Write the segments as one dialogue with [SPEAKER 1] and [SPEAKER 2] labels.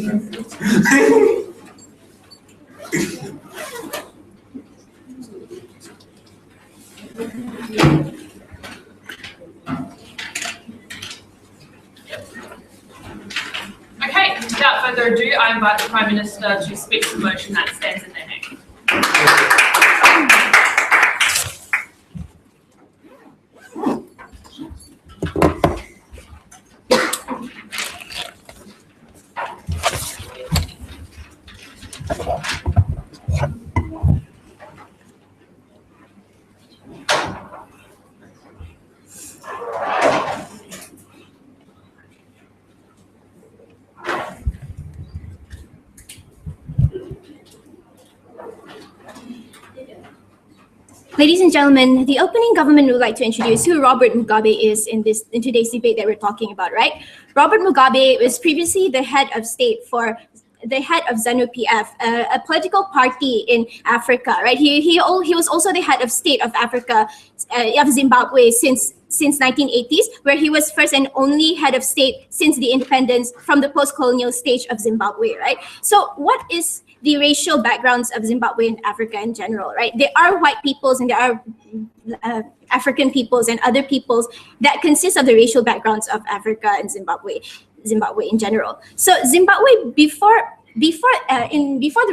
[SPEAKER 1] Okay, without further ado, I invite the Prime Minister to speak to the motion that stands in their name.
[SPEAKER 2] Ladies and gentlemen, the opening government would like to introduce who Robert Mugabe is in today's debate that we're talking about, right? Robert Mugabe was previously the head of state for the head of ZANU-PF, a political party in Africa, right? He was also the head of state of Africa, of Zimbabwe since 1980s, where he was first and only head of state since the independence from the post-colonial stage of Zimbabwe, right? So what is the racial backgrounds of Zimbabwe and Africa in general, right? There are white peoples and there are African peoples and other peoples that consist of the racial backgrounds of Africa and Zimbabwe in general. So Zimbabwe before the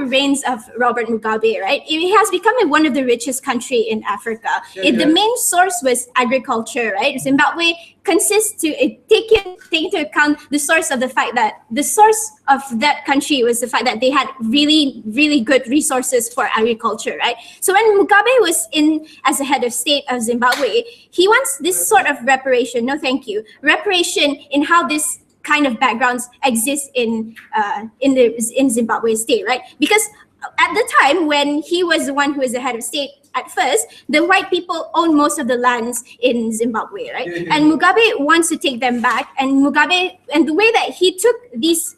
[SPEAKER 2] reigns of Robert Mugabe, right, it has become one of the richest country in Africa. The main source was agriculture, right? Zimbabwe consists to take into account the source of that country was the fact that they had really, really good resources for agriculture, right? So when Mugabe was in as a head of state of Zimbabwe, he wants this sort of reparation in how this kind of backgrounds exist in Zimbabwe state, right? Because at the time when he was the one who was the head of state at first, the white people owned most of the lands in Zimbabwe, right? And Mugabe wants to take them back, and the way that he took these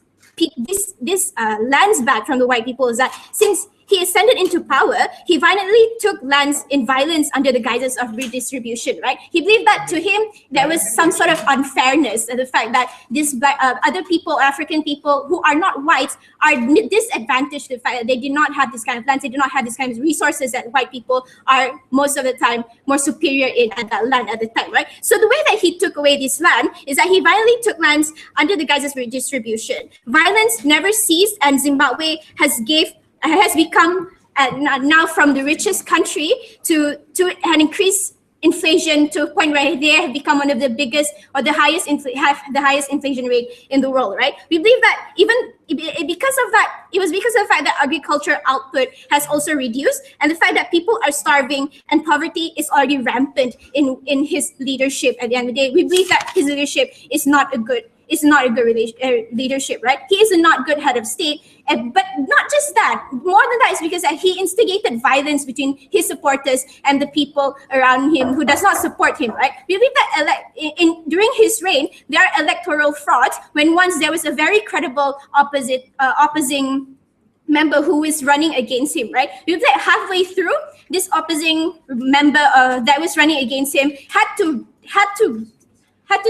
[SPEAKER 2] lands back from the white people is that since he ascended into power, he violently took lands in violence under the guises of redistribution, right? He believed that to him, there was some sort of unfairness and the fact that this other people, African people who are not whites, are disadvantaged the fact that they did not have this kind of lands, they did not have this kind of resources that white people are most of the time more superior in at that land at the time, right? So the way that he took away this land is that he violently took lands under the guises of redistribution. Violence never ceased, and Zimbabwe has become now from the richest country to an increased inflation to a point where they have become one of the biggest or the highest inflation rate in the world, right? We believe that because of that, it was because of the fact that agriculture output has also reduced and the fact that people are starving and poverty is already rampant in his leadership. At the end of the day, we believe that his leadership is not a good leadership, right? He is a not good head of state, but not just that. More than that is because that he instigated violence between his supporters and the people around him who does not support him, right? We believe that during his reign, there are electoral frauds when once there was a very credible opposing member who is running against him, right? We believe that halfway through, this opposing member that was running against him had to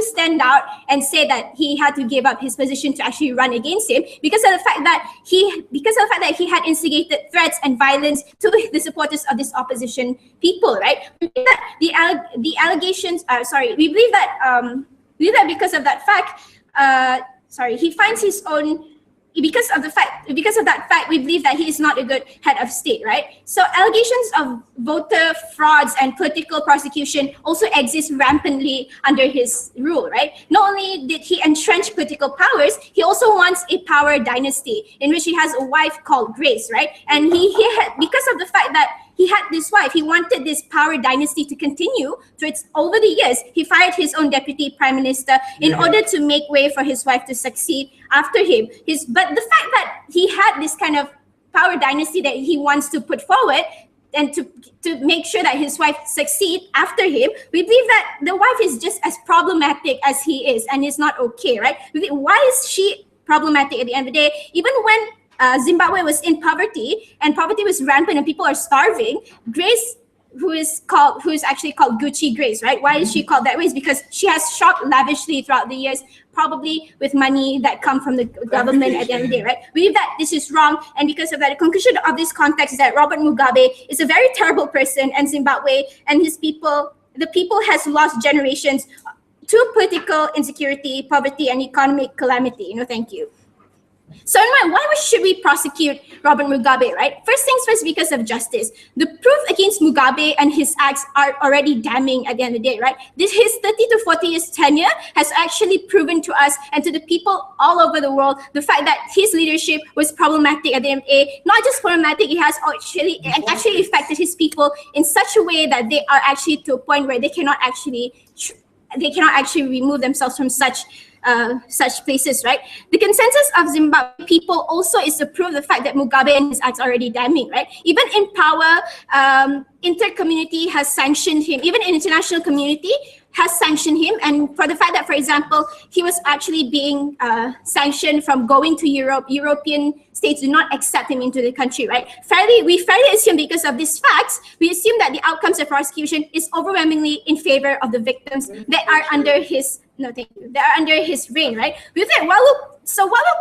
[SPEAKER 2] stand out and say that he had to give up his position to actually run against him because of the fact that he had instigated threats and violence to the supporters of this opposition people, right? We believe that the allegations we believe that because of that fact, he finds his own. Because of that fact, we believe that he is not a good head of state, right? So allegations of voter frauds and political prosecution also exist rampantly under his rule, right? Not only did he entrench political powers, he also wants a power dynasty in which he has a wife called Grace, right? And because of the fact that he had this wife, he wanted this power dynasty to continue over the years. He fired his own deputy prime minister in order to make way for his wife to succeed after him. But the fact that he had this kind of power dynasty that he wants to put forward and to make sure that his wife succeed after him, we believe that the wife is just as problematic as he is, and it's not okay, right? Why is she problematic at the end of the day? Even when Zimbabwe was in poverty and poverty was rampant and people are starving, Grace who's actually called Gucci Grace, right? Why is she called that way? It's because she has shopped lavishly throughout the years, probably with money that come from the government at the end of the day, right? We believe that this is wrong, and because of that, the conclusion of this context is that Robert Mugabe is a very terrible person, and Zimbabwe and his people, the people has lost generations to political insecurity, poverty, and economic calamity. Thank you. So in mind, why should we prosecute Robert Mugabe, right? First things first, because of justice. The proof against Mugabe and his acts are already damning at the end of the day, right? His 30 to 40 years tenure has actually proven to us and to the people all over the world the fact that his leadership was problematic at the end of the day. Not just problematic, it has actually affected his people in such a way that they are actually to a point where they cannot actually remove themselves from such places, right? The consensus of Zimbabwe people also is to prove the fact that Mugabe and his acts are already damning, right? Even in power, inter-community has sanctioned him. Even in international community has sanctioned him, and for the fact that, for example, he was actually being sanctioned from going to Europe. European states do not accept him into the country, right? We fairly assume, because of these facts, we assume that the outcomes of prosecution is overwhelmingly in favor of the victims that are under his reign, right? We think, what will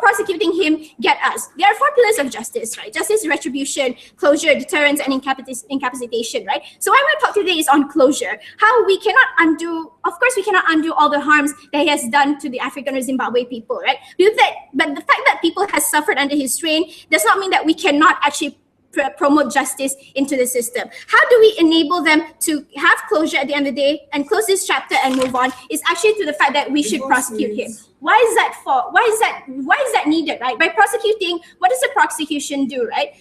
[SPEAKER 2] prosecuting him get us? There are 4 pillars of justice, right? Justice, retribution, closure, deterrence, and incapacitation, right? So what I'm going to talk today is on closure. How we cannot undo, of course, we cannot undo all the harms that he has done to the African or Zimbabwe people, right? But the fact that people have suffered under his reign does not mean that we cannot actually promote justice into the system. How do we enable them to have closure at the end of the day and close this chapter and move on? Is actually to the fact that we should prosecute him. Why is that for? Why is that needed, right? By prosecuting, what does the prosecution do, right?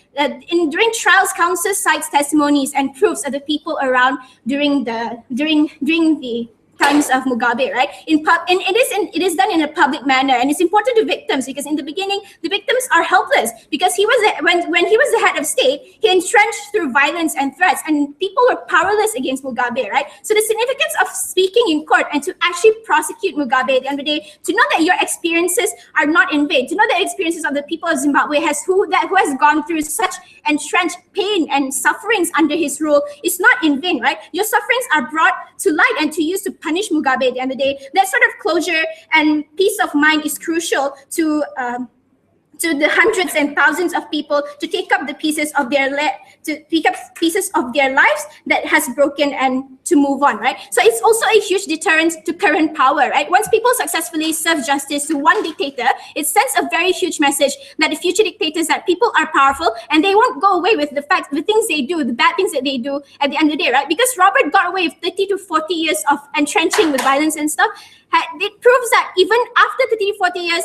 [SPEAKER 2] During trials, counsel cites testimonies and proofs of the people around during the times of Mugabe, right? And it is done in a public manner, and it's important to victims because in the beginning the victims are helpless because when he was the head of state, he entrenched through violence and threats, and people were powerless against Mugabe, right? So the significance of speaking in court and to actually prosecute Mugabe at the end of the day, to know that your experiences are not in vain, to know the experiences of the people of Zimbabwe who has gone through such entrenched pain and sufferings under his rule is not in vain, right? Your sufferings are brought to light and to use to punish Mugabe at the end of the day. That sort of closure and peace of mind is crucial to the hundreds and thousands of people to take up the pieces of their lives that has broken and to move on, right? So it's also a huge deterrent to current power, right? Once people successfully serve justice to one dictator, it sends a very huge message that the future dictators, that people are powerful and they won't go away with the things they do, the bad things that they do at the end of the day, right? Because Robert got away with 30 to 40 years of entrenching with violence and stuff. It proves that even after 30 to 40 years,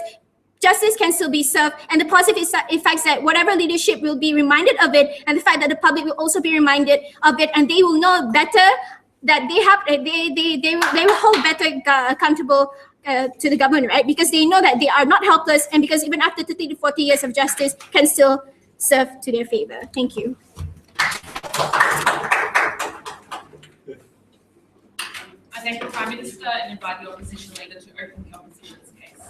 [SPEAKER 2] justice can still be served, and the positive effects that whatever leadership will be reminded of it, and the fact that the public will also be reminded of it, and they will know better that they will hold better accountable to the government, right? Because they know that they are not helpless, and because even after 30 to 40 years of justice can still serve to their favor. Thank you.
[SPEAKER 1] I thank the Prime Minister and invite the opposition leader to open the opposition's case.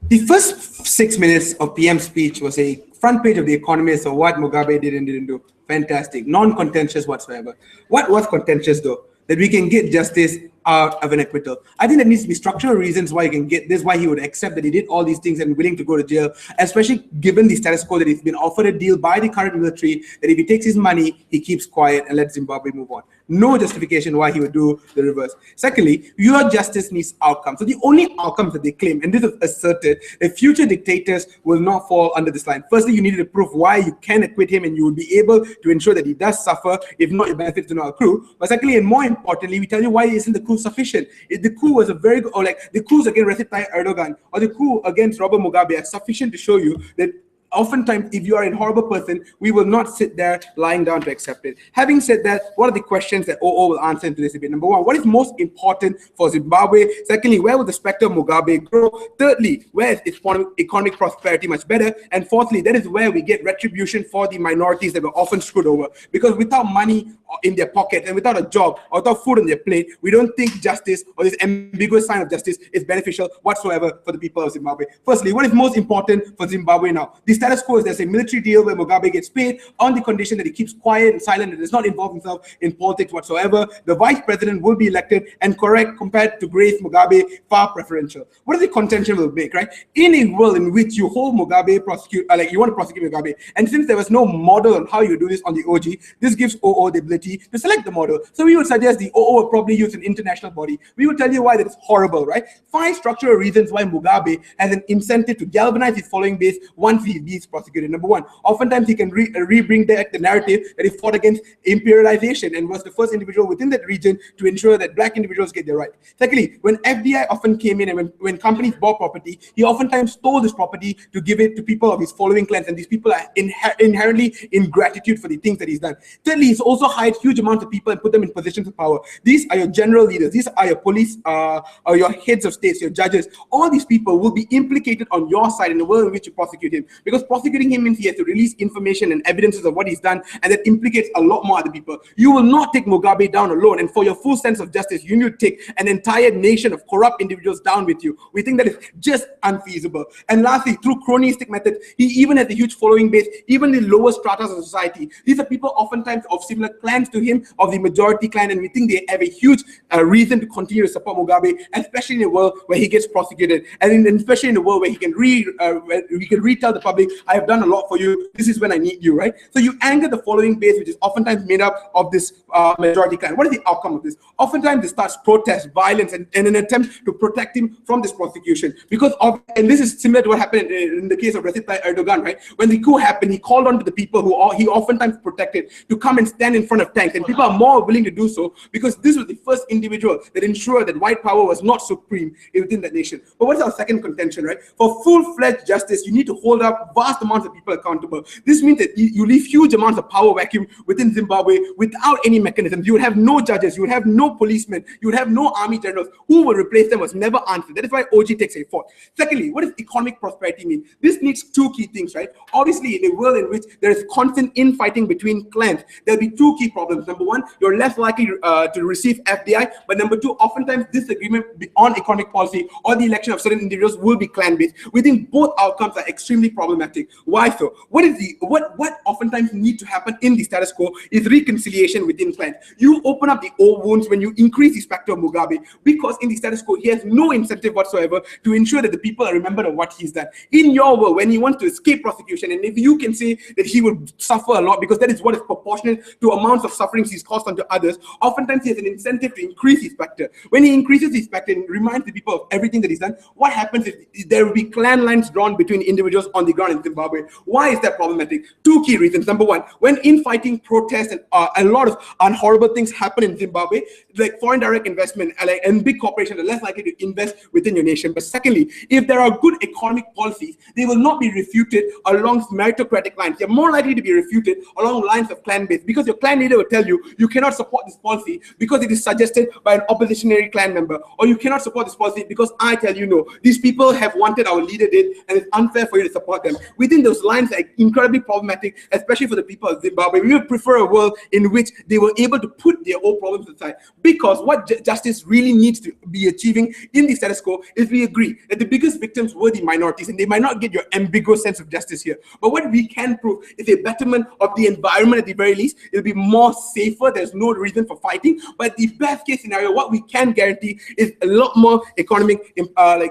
[SPEAKER 3] The first 6 minutes of PM's speech was a front page of The Economist of what Mugabe did and didn't do. Fantastic, non-contentious whatsoever. What was contentious though? That we can get justice out of an acquittal. I think there needs to be structural reasons why you can get this, why he would accept that he did all these things and willing to go to jail, especially given the status quo that he's been offered a deal by the current military that if he takes his money, he keeps quiet and lets Zimbabwe move on. No justification why he would do the reverse. Secondly, your justice needs outcomes. So the only outcomes that they claim, and this is asserted, that future dictators will not fall under this line. Firstly, you needed to prove why you can acquit him and you will be able to ensure that he does suffer, if not, your benefits do not accrue. But secondly, and more importantly, we tell you why isn't the coup sufficient. If the coup was a very good, or like the coups against Recep Tayyip Erdogan or the coup against Robert Mugabe are sufficient to show you that oftentimes, if you are a horrible person, we will not sit there lying down to accept it. Having said that, what are the questions that OO will answer into this debate? Number one, what is most important for Zimbabwe? Secondly, where will the specter of Mugabe grow? Thirdly, where is its economic prosperity much better? And fourthly, that is where we get retribution for the minorities that were often screwed over. Because without money in their pocket and without a job or without food on their plate, we don't think justice or this ambiguous sign of justice is beneficial whatsoever for the people of Zimbabwe. Firstly, what is most important for Zimbabwe now? The status quo is there's a military deal where Mugabe gets paid on the condition that he keeps quiet and silent and does not involve himself in politics whatsoever. The vice president will be elected, and correct, compared to Grace Mugabe, far preferential. What is the contention will make, right? In a world in which you hold Mugabe, prosecute, you want to prosecute Mugabe, and since there was no model on how you do this on the OG, this gives OO the ability to select the model. So we would suggest the OO would probably use an international body. We would tell you why that is horrible, right? 5 structural reasons why Mugabe has an incentive to galvanize his following base once he is prosecuted. Number 1, oftentimes he can re-bring back the narrative that he fought against imperialization and was the first individual within that region to ensure that black individuals get their right. Secondly, when FDI often came in and when companies bought property, he oftentimes stole this property to give it to people of his following clans, and these people are inherently in gratitude for the things that he's done. Thirdly, he's also hired huge amounts of people and put them in positions of power. These are your general leaders, these are your police, or your heads of states, your judges. All these people will be implicated on your side in the world in which you prosecute him, because prosecuting him means he has to release information and evidences of what he's done, and that implicates a lot more other people. You will not take Mugabe down alone, and for your full sense of justice, you need to take an entire nation of corrupt individuals down with you. We think that is just unfeasible. And lastly, through cronyistic methods, he even has a huge following base, even the lower stratas of society. These are people oftentimes of similar clans to him, of the majority clan, and we think they have a huge reason to continue to support Mugabe, especially in a world where he gets prosecuted, and especially in a world where he can retell the public, I have done a lot for you, this is when I need you, right? So you anger the following base, which is oftentimes made up of this majority clan. What is the outcome of this? Oftentimes it starts protests, violence, and an attempt to protect him from this prosecution. Because and this is similar to what happened in the case of Recep Tayyip Erdogan, right? When the coup happened, he called on to the people who he oftentimes protected to come and stand in front of tanks, and people are more willing to do so because this was the first individual that ensured that white power was not supreme within that nation. But what's our second contention, right? For full-fledged justice, you need to hold up vast amounts of people accountable. This means that you leave huge amounts of power vacuum within Zimbabwe without any mechanisms. You would have no judges, you would have no policemen, you would have no army generals. Who will replace them was never answered. That is why OG takes a fort. Secondly, what does economic prosperity mean? This needs 2 key things, right? Obviously, in a world in which there is constant infighting between clans, there'll be 2 key problems. Number 1, you're less likely to receive FDI, but number 2, oftentimes disagreement on economic policy or the election of certain individuals will be clan-based. We think both outcomes are extremely problematic. Why so? What oftentimes need to happen in the status quo is reconciliation within clans. You open up the old wounds when you increase the specter of Mugabe, because in the status quo, he has no incentive whatsoever to ensure that the people are remembered of what he's done. In your world, when he wants to escape prosecution, and if you can say that he would suffer a lot because that is what is proportionate to amounts of sufferings he's caused onto others, oftentimes he has an incentive to increase his specter. When he increases his specter and reminds the people of everything that he's done, what happens is there will be clan lines drawn between individuals on the ground in Zimbabwe. Why is that problematic? 2 key reasons. Number 1, when infighting, protests, and a lot of horrible things happen in Zimbabwe, like foreign direct investment and big corporations are less likely to invest within your nation. But secondly, if there are good economic policies, they will not be refuted along meritocratic lines. They're more likely to be refuted along lines of clan-based, because your clan leader will tell you, you cannot support this policy because it is suggested by an oppositionary clan member, or you cannot support this policy because I tell you no. These people have wanted our leader did, and it's unfair for you to support them. Within those lines are incredibly problematic, especially for the people of Zimbabwe. We would prefer a world in which they were able to put their own problems aside, because what justice really needs to be achieving in the status quo is we agree that the biggest victims were the minorities, and they might not get your ambiguous sense of justice here. But what we can prove is a betterment of the environment at the very least. It'll be more safer. There's no reason for fighting. But the best case scenario, what we can guarantee is a lot more economic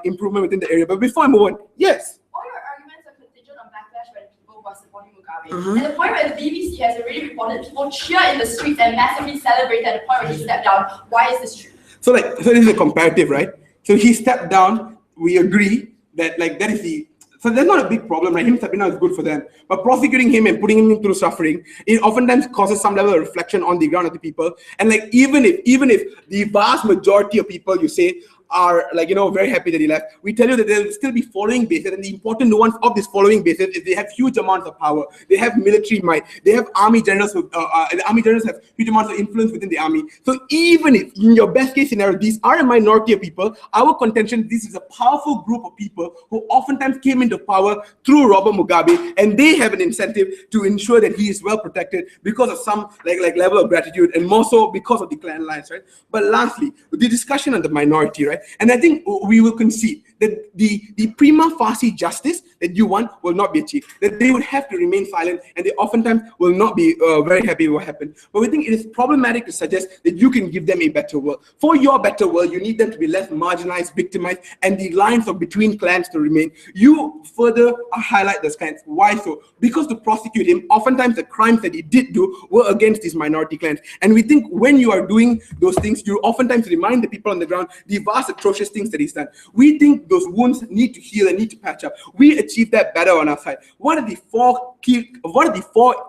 [SPEAKER 3] improvement within the area. But before I move on, yes.
[SPEAKER 4] All your arguments are contingent on backlash when people were supporting Mugabe. At the point where the BBC has already reported people cheer in the streets and massively celebrate at the point where he stepped down. Why is this true?
[SPEAKER 3] So this is a comparative, right? So he stepped down. We agree that that is the. So there's not a big problem, right? Him stepping down is good for them. But prosecuting him and putting him through suffering, it oftentimes causes some level of reflection on the ground of the people. And even if the vast majority of people, you say, are very happy that he left, we tell you that there will still be following bases, and the important nuance of this following bases is they have huge amounts of power. They have military might. They have army generals. The army generals have huge amounts of influence within the army. So even if in your best case scenario these are a minority of people, our contention, this is a powerful group of people who oftentimes came into power through Robert Mugabe, and they have an incentive to ensure that he is well protected because of some level of gratitude, and more so because of the clan lines, right? But lastly, the discussion on the minority, right? And I think we will concede that the prima facie justice that you want will not be achieved, that they would have to remain silent, and they oftentimes will not be very happy with what happened. But we think it is problematic to suggest that you can give them a better world. For your better world, you need them to be less marginalized, victimized, and the lines of between clans to remain. You further highlight those clans. Why so? Because to prosecute him, oftentimes the crimes that he did do were against these minority clans. And we think when you are doing those things, you oftentimes remind the people on the ground the vast, atrocious things that he's done. We think those wounds need to heal and need to patch up. We achieve that better on our side. What are the four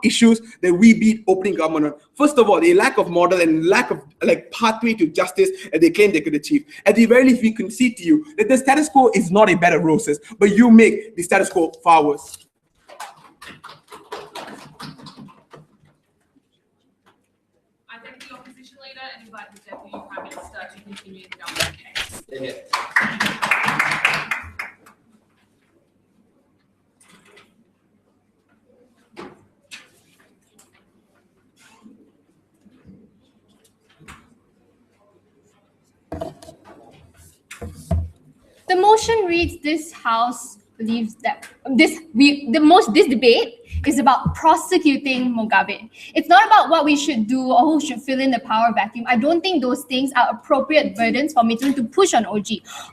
[SPEAKER 3] issues that we beat opening government on? First of all, the lack of model and lack of pathway to justice that they claim they could achieve. At the very least, we concede to you that the status quo is not a bed of roses, but you make the status quo far worse.
[SPEAKER 1] I thank the opposition leader and invite the Deputy Prime Minister to continue the government case.
[SPEAKER 5] The motion reads, this House believes that this debate is about prosecuting Mugabe. It's not about what we should do or who should fill in the power vacuum. I don't think those things are appropriate burdens for Mithun to push on OG.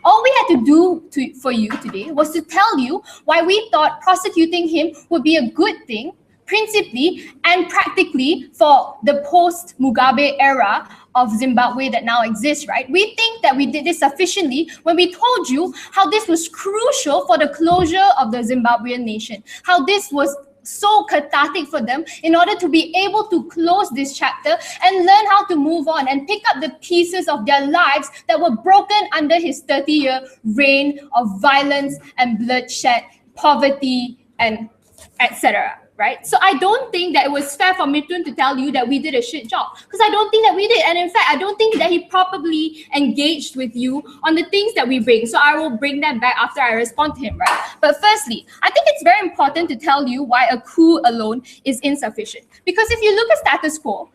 [SPEAKER 5] All we had to do for you today was to tell you why we thought prosecuting him would be a good thing, principally and practically, for the post-Mugabe era of Zimbabwe that now exists, right? We think that we did this sufficiently when we told you how this was crucial for the closure of the Zimbabwean nation, how this was so cathartic for them in order to be able to close this chapter and learn how to move on and pick up the pieces of their lives that were broken under his 30-year reign of violence and bloodshed, poverty, and etc. Right? So I don't think that it was fair for Mithun to tell you that we did a shit job, because I don't think that we did. And in fact, I don't think that he properly engaged with you on the things that we bring. So I will bring that back after I respond to him, right? But firstly, I think it's very important to tell you why a coup alone is insufficient. Because if you look at status quo,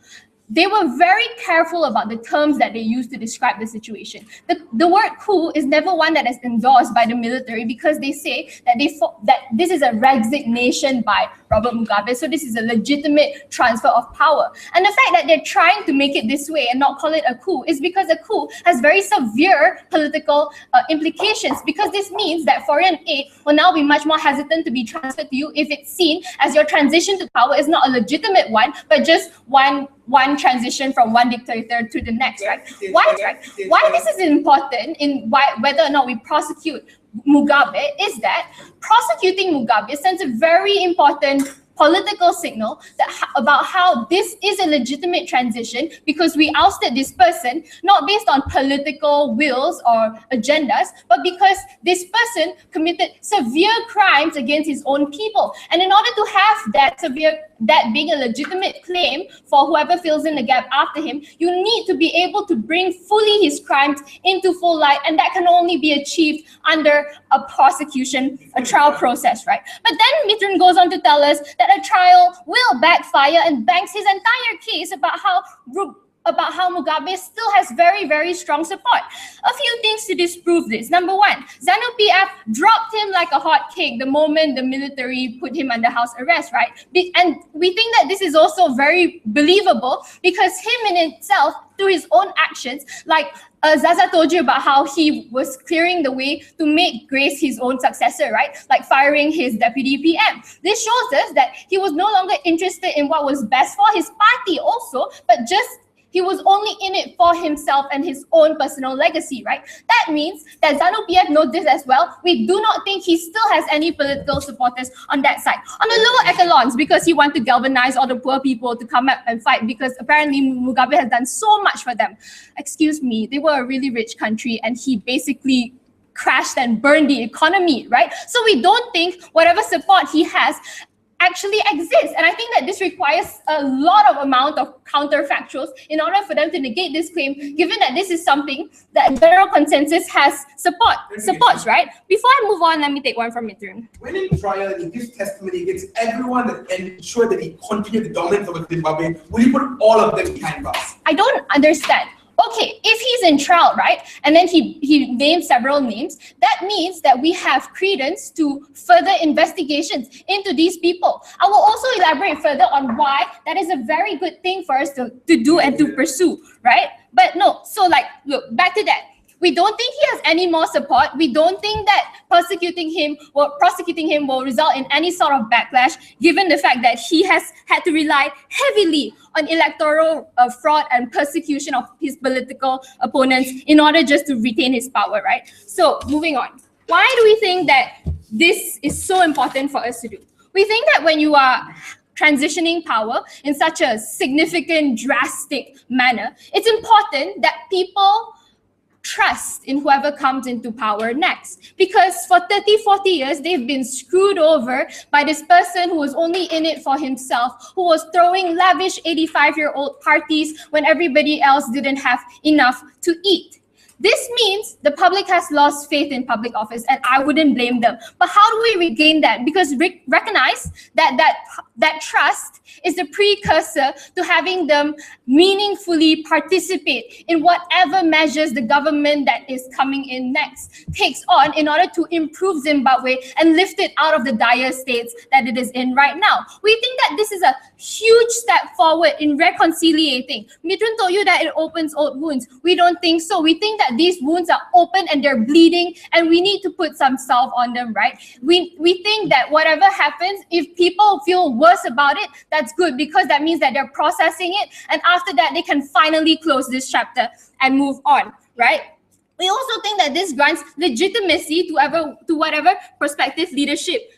[SPEAKER 5] they were very careful about the terms that they used to describe the situation. The word coup is never one that is endorsed by the military, because they say that that this is a resignation by Robert Mugabe, so this is a legitimate transfer of power. And the fact that they're trying to make it this way and not call it a coup is because a coup has very severe political implications, because this means that foreign aid will now be much more hesitant to be transferred to you if it's seen as your transition to power is not a legitimate one, but just one transition from one dictator to the next, right? Why this is important in whether or not we prosecute Mugabe is that prosecuting Mugabe sends a very important political signal about how this is a legitimate transition, because we ousted this person not based on political wills or agendas, but because this person committed severe crimes against his own people. And in order to have that being a legitimate claim for whoever fills in the gap after him, you need to be able to bring fully his crimes into full light, and that can only be achieved under a prosecution, a trial process, right? But then Mithun goes on to tell us that a trial will backfire and banks his entire case about how Mugabe still has very, very strong support. A few things to disprove this. Number one, ZANU-PF dropped him like a hot cake the moment the military put him under house arrest, right? And we think that this is also very believable, because him in itself, through his own actions, like Zaza told you about how he was clearing the way to make Grace his own successor, right? Like firing his deputy PM. This shows us that he was no longer interested in what was best for his party also, but just he was only in it for himself and his own personal legacy, right? That means that ZANU-PF knows this as well. We do not think he still has any political supporters on that side. On the lower echelons, because he wants to galvanize all the poor people to come up and fight, because apparently Mugabe has done so much for them. Excuse me, they were a really rich country, and he basically crashed and burned the economy, right? So we don't think whatever support he has actually exists. And I think that this requires a lot of amount of counterfactuals in order for them to negate this claim, given that this is something that general consensus has supports, right? Before I move on, let me take one from Mithun.
[SPEAKER 3] When in trial, he gives testimony against everyone and ensure that he continued the dominance of Zimbabwe, will you put all of them behind bars?
[SPEAKER 5] I don't understand. Okay, if he's in trial, right, and then he named several names, that means that we have credence to further investigations into these people. I will also elaborate further on why that is a very good thing for us to do and to pursue, right? But no, so like, look, back to that. We don't think he has any more support. We don't think that prosecuting him will result in any sort of backlash, given the fact that he has had to rely heavily on electoral fraud and persecution of his political opponents in order just to retain his power, right? So moving on. Why do we think that this is so important for us to do? We think that when you are transitioning power in such a significant, drastic manner, it's important that people trust in whoever comes into power next. Because for 30, 40 years, they've been screwed over by this person who was only in it for himself, who was throwing lavish 85-year-old parties when everybody else didn't have enough to eat. This means the public has lost faith in public office, and I wouldn't blame them. But how do we regain that? Because recognize that trust is the precursor to having them meaningfully participate in whatever measures the government that is coming in next takes on in order to improve Zimbabwe and lift it out of the dire states that it is in right now. We think that this is a huge step forward in reconciliating. Midrun told you that it opens old wounds. We don't think so. We think that these wounds are open and they're bleeding, and we need to put some salve on them, right? We think that whatever happens, if people feel worse about it, that's good, because that means that they're processing it, and after that they can finally close this chapter and move on, right? We also think that this grants legitimacy to whatever prospective leadership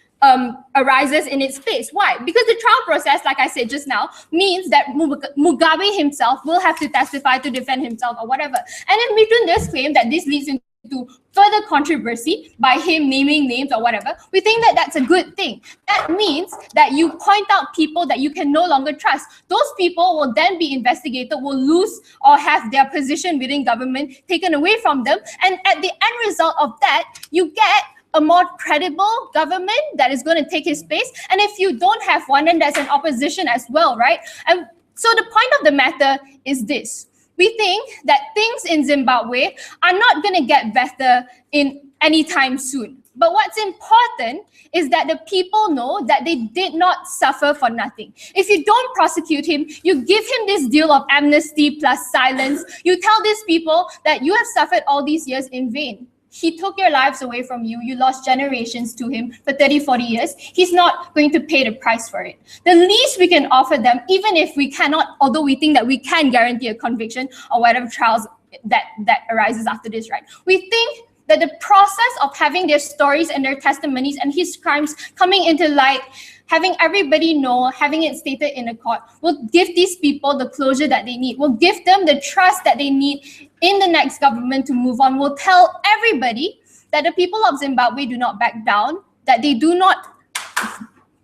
[SPEAKER 5] arises in its space. Why? Because the trial process, like I said just now, means that Mugabe himself will have to testify to defend himself or whatever. And then Mitun does claim that this leads into further controversy by him naming names or whatever. We think that that's a good thing. That means that you point out people that you can no longer trust. Those people will then be investigated, will lose or have their position within government taken away from them. And at the end result of that, you get a more credible government that is going to take his place. And if you don't have one, then there's an opposition as well, right? And so the point of the matter is this. We think that things in Zimbabwe are not going to get better in any time soon. But what's important is that the people know that they did not suffer for nothing. If you don't prosecute him, you give him this deal of amnesty plus silence. You tell these people that you have suffered all these years in vain. He took your lives away from you. You lost generations to him for 30, 40 years. He's not going to pay the price for it. The least we can offer them, even if we cannot, although we think that we can guarantee a conviction or whatever trials that arises after this, right? We think that the process of having their stories and their testimonies and his crimes coming into light, having everybody know, having it stated in a court, will give these people the closure that they need, will give them the trust that they need in the next government to move on, will tell everybody that the people of Zimbabwe do not back down, that they do not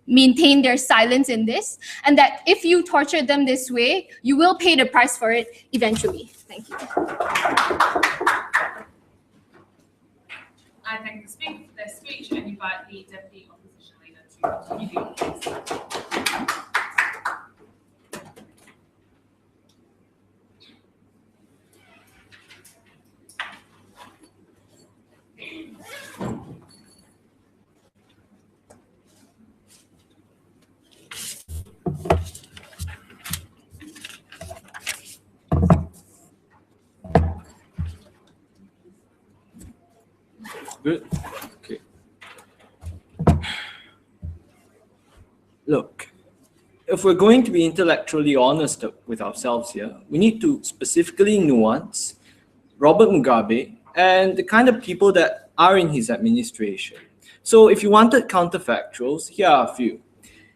[SPEAKER 5] maintain their silence in this, and that if you torture them this way, you will pay the price for it eventually. Thank you.
[SPEAKER 1] I thank the speech and invite the Deputy Opposition Leader to continue the case.
[SPEAKER 6] Good. Okay. Look, if we're going to be intellectually honest with ourselves here, we need to specifically nuance Robert Mugabe and the kind of people that are in his administration. So if you wanted counterfactuals, here are a few.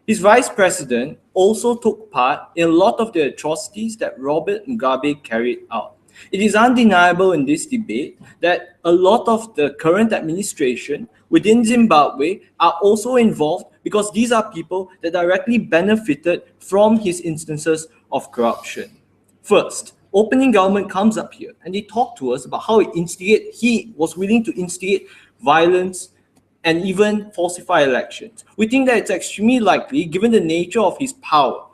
[SPEAKER 6] His vice president also took part in a lot of the atrocities that Robert Mugabe carried out. It is undeniable in this debate that a lot of the current administration within Zimbabwe are also involved because these are people that directly benefited from his instances of corruption. First, opening government comes up here and they talk to us about how he was willing to instigate violence and even falsify elections. We think that it's extremely likely, given the nature of his power,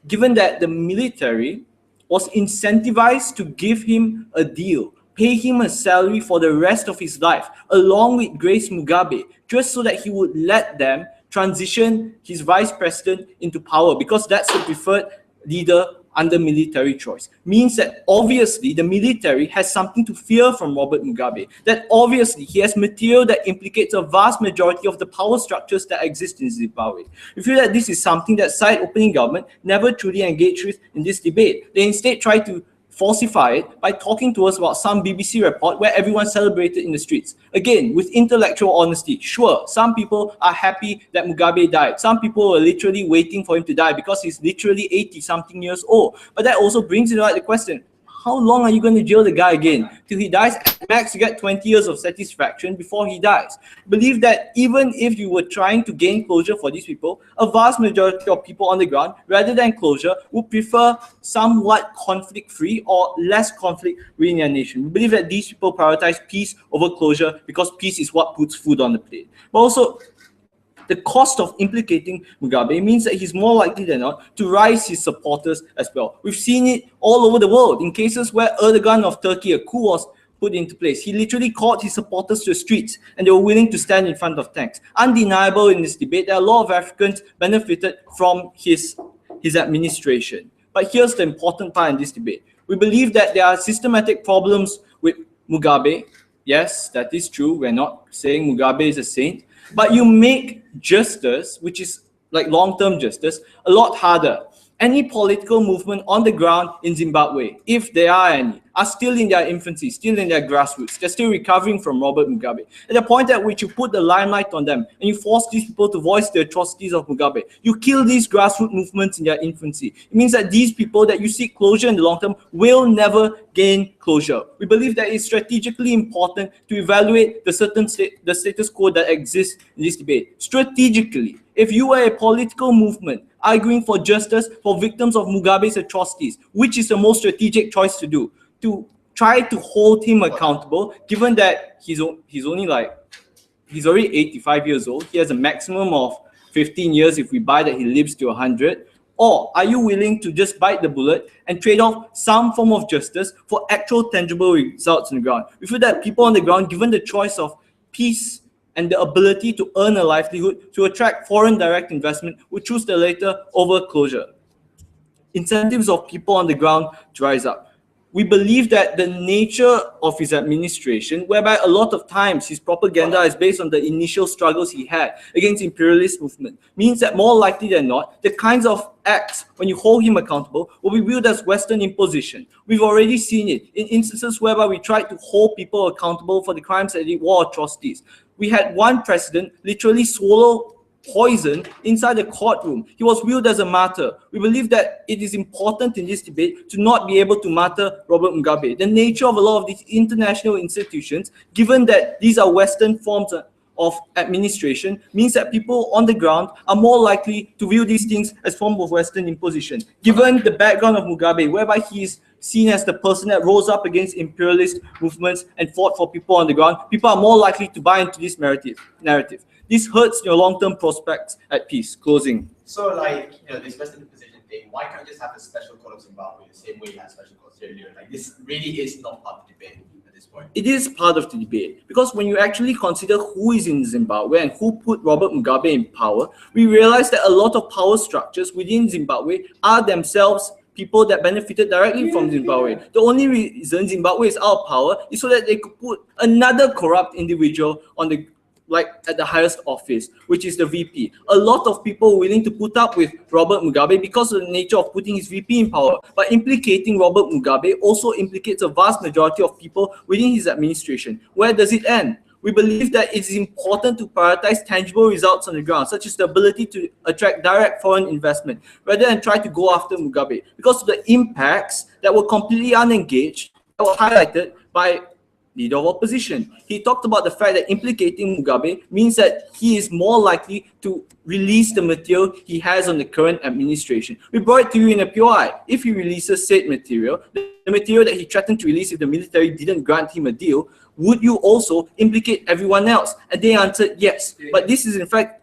[SPEAKER 6] given that the military was incentivized to give him a deal, pay him a salary for the rest of his life, along with Grace Mugabe, just so that he would let them transition his vice president into power, because that's the preferred leader under military choice. Means that obviously the military has something to fear from Robert Mugabe, that obviously he has material that implicates a vast majority of the power structures that exist in Zimbabwe. We feel that this is something that side-opening government never truly engaged with in this debate. They instead try to falsify it by talking to us about some BBC report where everyone celebrated in the streets. Again, with intellectual honesty, sure, some people are happy that Mugabe died. Some people are literally waiting for him to die because he's literally 80-something years old. But that also brings into light the question, how long are you going to jail the guy again? Till he dies? At max, you get 20 years of satisfaction before he dies. Believe that even if you were trying to gain closure for these people, a vast majority of people on the ground, rather than closure, would prefer somewhat conflict-free or less conflict within their nation. We believe that these people prioritize peace over closure because peace is what puts food on the plate. But also, the cost of implicating Mugabe means that he's more likely than not to rise his supporters as well. We've seen it all over the world in cases where Erdogan of Turkey, a coup was put into place. He literally called his supporters to the streets and they were willing to stand in front of tanks. Undeniable in this debate that a lot of Africans benefited from his administration. But here's the important part in this debate. We believe that there are systematic problems with Mugabe. Yes, that is true. We're not saying Mugabe is a saint. But you make justice, which is like long-term justice, a lot harder. Any political movement on the ground in Zimbabwe, if there are any, are still in their infancy, still in their grassroots. They're still recovering from Robert Mugabe. At the point at which you put the limelight on them and you force these people to voice the atrocities of Mugabe, you kill these grassroots movements in their infancy. It means that these people that you seek closure in the long term will never gain closure. We believe that it's strategically important to evaluate the status quo that exists in this debate. Strategically, if you are a political movement arguing for justice for victims of Mugabe's atrocities, which is the most strategic choice to do? To try to hold him accountable, given that he's already 85 years old. He has a maximum of 15 years if we buy that he lives to 100. Or are you willing to just bite the bullet and trade off some form of justice for actual tangible results on the ground? We feel that people on the ground, given the choice of peace and the ability to earn a livelihood, to attract foreign direct investment, would choose the latter over closure. Incentives of people on the ground to rise up. We believe that the nature of his administration, whereby a lot of times his propaganda is based on the initial struggles he had against imperialist movement, means that more likely than not, the kinds of acts, when you hold him accountable, will be viewed as Western imposition. We've already seen it in instances whereby we tried to hold people accountable for the crimes that they did, war atrocities. We had one president literally swallow poison inside the courtroom. He was viewed as a martyr. We believe that it is important in this debate to not be able to martyr Robert Mugabe. The nature of a lot of these international institutions, given that these are Western forms of administration, means that people on the ground are more likely to view these things as form of Western imposition. Given the background of Mugabe, whereby he is seen as the person that rose up against imperialist movements and fought for people on the ground, people are more likely to buy into this narrative. This hurts your long-term prospects at peace. Closing.
[SPEAKER 7] So, like, this Western imposition thing, why can't we just have a special court of Zimbabwe the same way you had special courts earlier? Like, this really is not part of the debate at this point.
[SPEAKER 6] It is part of the debate, because when you actually consider who is in Zimbabwe and who put Robert Mugabe in power, we realize that a lot of power structures within Zimbabwe are themselves people that benefited directly from Zimbabwe. The only reason Zimbabwe is out of power is so that they could put another corrupt individual on the at the highest office, which is the VP. A lot of people willing to put up with Robert Mugabe because of the nature of putting his VP in power. But implicating Robert Mugabe also implicates a vast majority of people within his administration. Where does it end? We believe that it is important to prioritize tangible results on the ground, such as the ability to attract direct foreign investment, rather than try to go after Mugabe, because of the impacts that were completely unengaged, that were highlighted by leader of opposition. He talked about the fact that implicating Mugabe means that he is more likely to release the material he has on the current administration. We brought it to you in a POI. If he releases said material, the material that he threatened to release if the military didn't grant him a deal, would you also implicate everyone else? And they answered yes. But this is in fact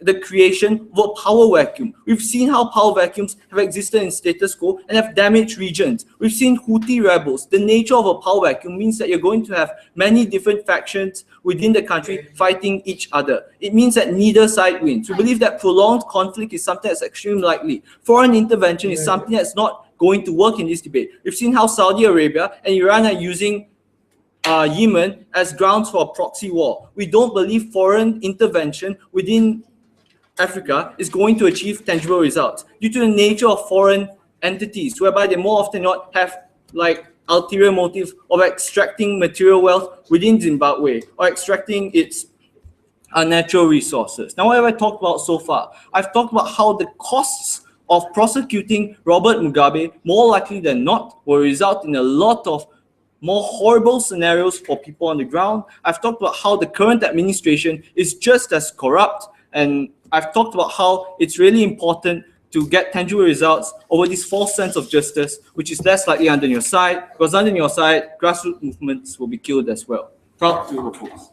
[SPEAKER 6] the creation of a power vacuum. We've seen how power vacuums have existed in status quo and have damaged regions. We've seen Houthi rebels. The nature of a power vacuum means that you're going to have many different factions within the country fighting each other. It means that neither side wins. We believe that prolonged conflict is something that's extremely likely. Foreign intervention is something that's not going to work in this debate. We've seen how Saudi Arabia and Iran are using Yemen as grounds for a proxy war. We don't believe foreign intervention within Africa is going to achieve tangible results due to the nature of foreign entities, whereby they more often not have like ulterior motives of extracting material wealth within Zimbabwe or extracting its natural resources. Now, what have I talked about so far? I've talked about how the costs of prosecuting Robert Mugabe, more likely than not, will result in a lot of more horrible scenarios for people on the ground. I've talked about how the current administration is just as corrupt, and I've talked about how it's really important to get tangible results over this false sense of justice, which is less likely under your side, because under your side, grassroots movements will be killed as well. Proud to oppose.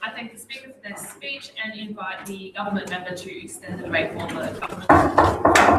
[SPEAKER 1] I thank the speaker for their speech and invite the government member to extend the debate for the government.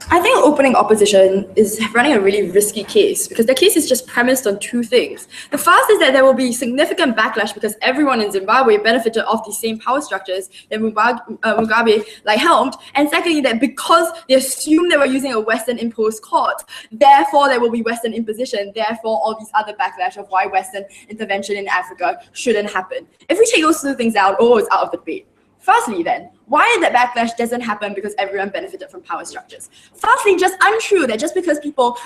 [SPEAKER 4] I think opening opposition is running a really risky case because the case is just premised on two things. The first is that there will be significant backlash because everyone in Zimbabwe benefited off the same power structures that Mugabe helmed. And secondly, that because they assume they were using a Western imposed court, therefore there will be Western imposition, therefore all these other backlash of why Western intervention in Africa shouldn't happen. If we take those two things out, it's out of the debate. Firstly then, why that backlash doesn't happen because everyone benefited from power structures? Firstly, just untrue that just because people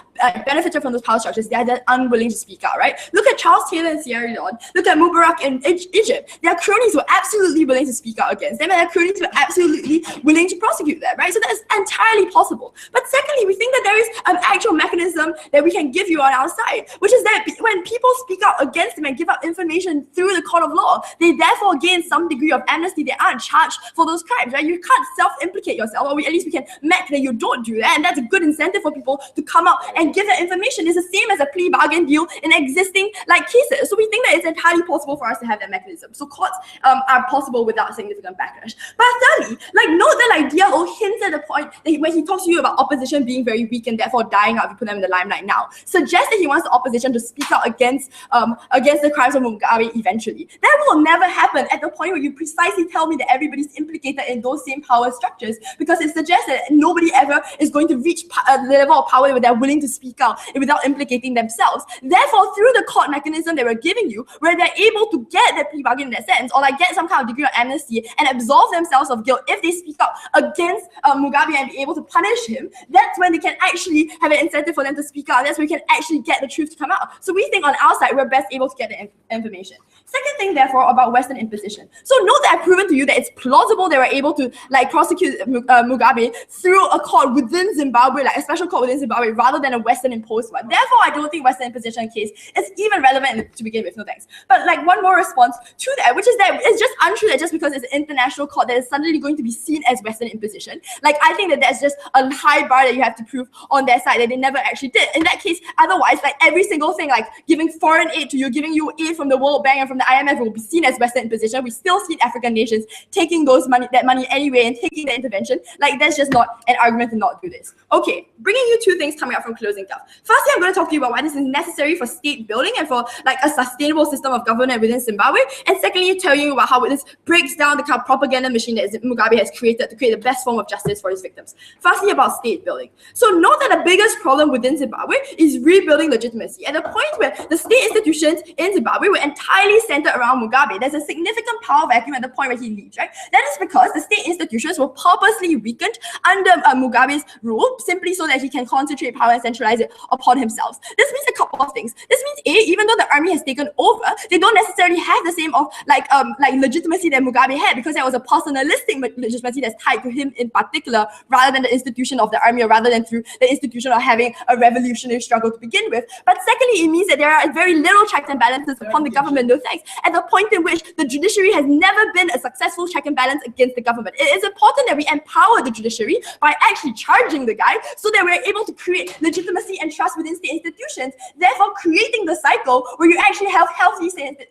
[SPEAKER 4] benefited from those power structures, they're then unwilling to speak out, right? Look at Charles Taylor in Sierra Leone. Look at Mubarak in Egypt. Their cronies were absolutely willing to speak out against them, and their cronies were absolutely willing to prosecute them, right? So that is entirely possible. But secondly, we think that there is an actual mechanism that we can give you on our side, which is that when people speak out against them and give out information through the court of law, they therefore gain some degree of amnesty. They aren't charged for those crimes, right? You can't self-implicate yourself, or at least we can make that you don't do that, and that's a good incentive for people to come out and give that information. It's the same as a plea bargain deal in existing cases. So we think that it's entirely possible for us to have that mechanism. So courts are possible without significant backlash. But thirdly, note that Diallo hints at the point that when he talks to you about opposition being very weak and therefore dying out if you put them in the limelight now, suggests that he wants the opposition to speak out against the crimes of Mugabe eventually. That will never happen at the point where you precisely tell me that everybody's implicated in those same power structures, because it suggests that nobody ever is going to reach a level of power where they're willing to speak out without implicating themselves. Therefore, through the court mechanism they were giving you, where they're able to get their plea bargain in that sense, or get some kind of degree of amnesty and absolve themselves of guilt if they speak out against Mugabe and be able to punish him, that's when they can actually have an incentive for them to speak out. That's when we can actually get the truth to come out. So we think on our side, we're best able to get the information. Second thing, therefore, about Western imposition. So note that I've proven to you that it's plausible they were able to prosecute Mugabe through a court within Zimbabwe, a special court within Zimbabwe, rather than a Western imposed one. Therefore, I don't think Western imposition case is even relevant to begin with. No thanks. But one more response to that, which is that it's just untrue that just because it's an international court that is suddenly going to be seen as Western imposition. I think that that's just a high bar that you have to prove on their side that they never actually did. In that case, otherwise, every single thing, giving foreign aid to you, giving you aid from the World Bank and from the IMF will be seen as Western imposition. We still see African nations taking that money anyway and taking the intervention. Like, that's just not an argument to not do this. Okay, bringing you two things coming up from closing stuff. Firstly, I'm going to talk to you about why this is necessary for state building and for like a sustainable system of government within Zimbabwe. And secondly, telling you about how this breaks down the kind of propaganda machine that Mugabe has created to create the best form of justice for his victims. Firstly, about state building. So note that the biggest problem within Zimbabwe is rebuilding legitimacy. At the point where the state institutions in Zimbabwe were entirely centered around Mugabe, there's a significant power vacuum at the point where he leaves, right? That is because the state institutions were purposely weakened under Mugabe's rule, simply so that he can concentrate power and centralize it upon himself. This means a couple of things. This means A, even though the army has taken over, they don't necessarily have the same of like legitimacy that Mugabe had, because there was a personalistic legitimacy that's tied to him in particular, rather than the institution of the army, or rather than through the institution of having a revolutionary struggle to begin with. But secondly, it means that there are very little checks and balances upon the government, no thanks, at the point in which the judiciary has never been a successful check and balance against the government. It is important that we empower the judiciary by actually charging the guy, so that we're able to create legitimacy and trust within state institutions, therefore creating the cycle where you actually have healthy state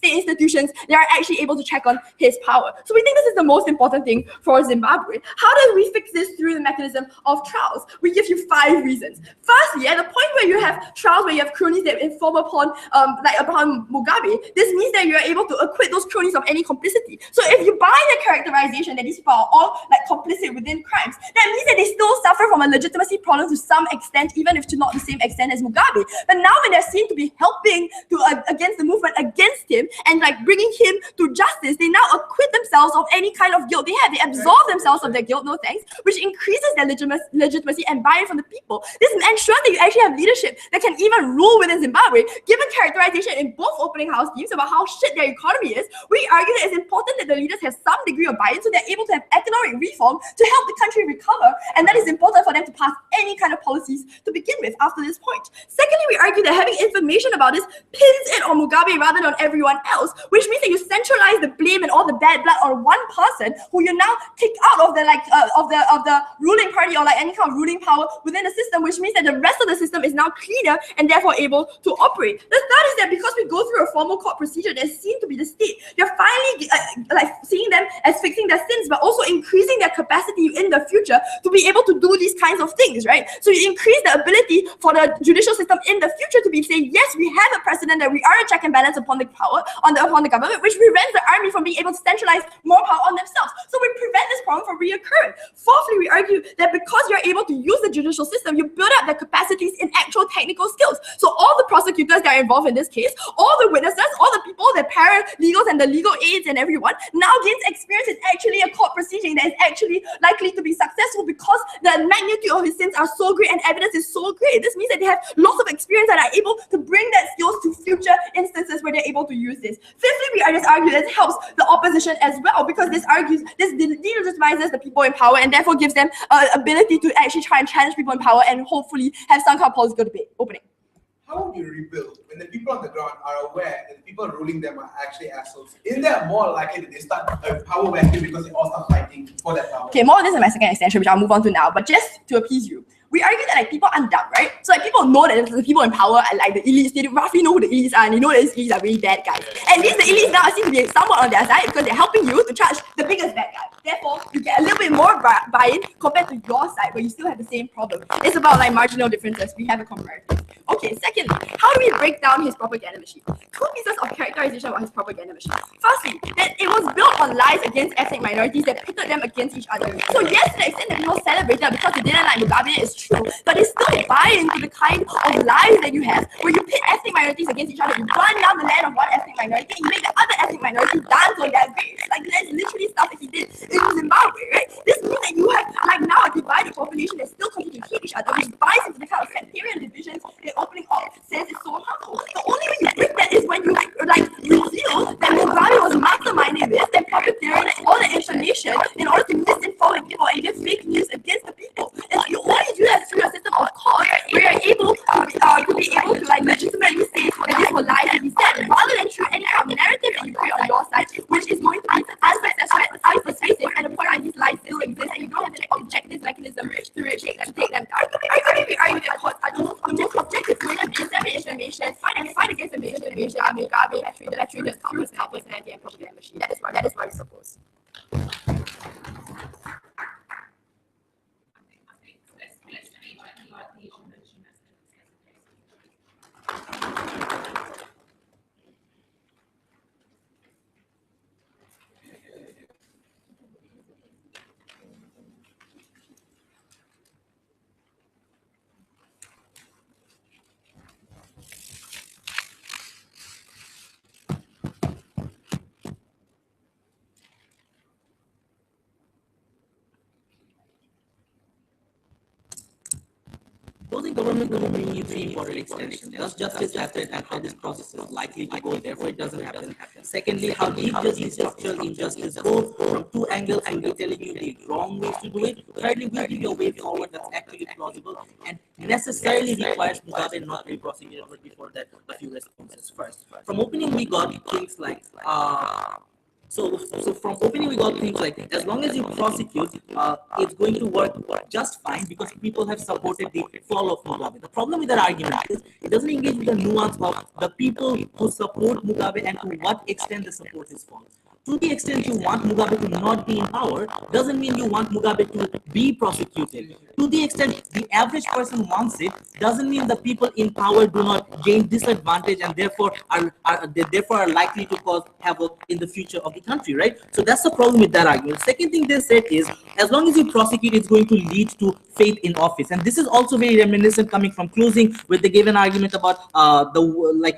[SPEAKER 4] institutions that are actually able to check on his power. So we think this is the most important thing for Zimbabwe. How do we fix this? Through the mechanism of trials. We give you 5 reasons. Firstly, at the point where you have trials where you have cronies that inform upon upon Mugabe, this means that you're able to acquit those cronies of any complicity. So if you buy the characterization that these people are all like complicit within crimes, that means that they still suffer from a legitimacy problem to some extent, even if to not the same extent as Mugabe. But now when they're seen to be helping to against the movement against him and like bringing him to justice, they now acquit themselves of any kind of guilt they have. They absolve themselves of their guilt, no thanks, which increases their legitimacy and buy-in from the people. This ensures that you actually have leadership that can even rule within Zimbabwe. Given characterization in both opening house teams about how shit their economy is, we argue that it's important that the leaders have some degree of buy-in, so they're able to have economic reform to help the country recover, and that is important for them to pass any kind of policies to begin with after this point. Secondly, we argue that having information about this pins it on Mugabe rather than on everyone else, which means that you centralize the blame and all the bad blood on one person who you now kick out of the of the ruling party or like any kind of ruling power within the system, which means that the rest of the system is now cleaner and therefore able to operate. The third is that because we go through a formal court procedure that's seen to be the state, you're finally seeing them as fixing their sins, but also increasing their capacity in the future to be able to do these kinds of things, right? So you increase the ability for the judicial system in the future to be saying, yes, we have a precedent that we are a check and balance upon the power, upon the government, which prevents the army from being able to centralize more power on themselves. So we prevent this problem from reoccurring. Fourthly, we argue that because you're able to use the judicial system, you build up the capacities in actual technical skills. So all the prosecutors that are involved in this case, all the witnesses, all the people, the paralegals and the legal aides and everyone now gains experience in actually a court proceeding that is actually likely to be successful because the magnitude of his sins are so great and evidence is so great. This means that they have lots of experience and are able to bring that skills to future instances where they're able to use this. Fifthly, we just argue that it helps the opposition as well, because this delegitimizes the people in power and therefore gives them ability to actually try and challenge people in power and hopefully have some kind of political debate. Opening.
[SPEAKER 3] How would you rebuild when the people on the ground are aware that the people ruling them are actually assholes? Isn't that more likely that they start a power vacuum because they all start fighting for that power?
[SPEAKER 4] Okay, more of this in my second extension, which I'll move on to now. But just to appease you, we argue that like people aren't dumb, right? So like people know that the people in power are like the elites. They roughly know who the elites are, and they know that these elites are really bad guys. And these the elites now seem to be somewhat on their side because they're helping you to charge the biggest bad guy. Therefore, you get a little bit more buy-in compared to your side, but you still have the same problem. It's about like marginal differences. We have a comparison. Okay, secondly, how do we break down his propaganda machine? 2 pieces of characterization about his propaganda machine. Firstly, that it was built on lies against ethnic minorities that pitted them against each other. So yes, to the extent that people celebrated because they didn't like Mugabe is true, but it's still buy into the kind of lies that you have where you pit ethnic minorities against each other. You burn down the land of one ethnic minority and you make the other ethnic minority dance on their graves. Like that's literally stuff that he did in Zimbabwe, right? This means that you have like now a divided population that still continue to hate each other, which buys into the kind of sectarian divisions that opening up says is so harmful. The only way you break that is when you reveal that Mugabe was masterminding this and puppeteering all the information in order to misinform people and give fake news against the people. And so you only do that through a system of court where you're able to be able to like legitimately say that this was lies that he said, rather than through any kind of narrative that you create on your side, which is going to be unsuccessful and unpersuasive at the point where these lies still exist and you don't have an objective mechanism to take them down. I argue that courts are the most objective way to disseminate information and fight against information Indonesia, Mugabe had treated countless an anti-imperialist machine. That is what we suppose.
[SPEAKER 8] Opposing government will bring you three important extensions. Does justice happen and how this process is likely to go, therefore it doesn't happen. Secondly, how deep does the structural injustice go? From two angles, and we're telling you the wrong ways to do it. Thirdly, we'll give you a way forward that's actually plausible and necessarily requires Mugabe not to be prosecuted, but before that, a few responses first. From opening, we got things like So from opening, we got things like, as long as you prosecute, it's going to work just fine because people have supported the fall of Mugabe. The problem with that argument is it doesn't engage with the nuance of the people who support Mugabe and to what extent the support is false. To the extent you want Mugabe to not be in power, doesn't mean you want Mugabe to be prosecuted. To the extent the average person wants it, doesn't mean the people in power do not gain disadvantage and therefore are likely to cause havoc in the future of the country, right? So that's the problem with that argument. Second thing they said is, as long as you prosecute, it's going to lead to faith in office. And this is also very reminiscent coming from closing with the given argument about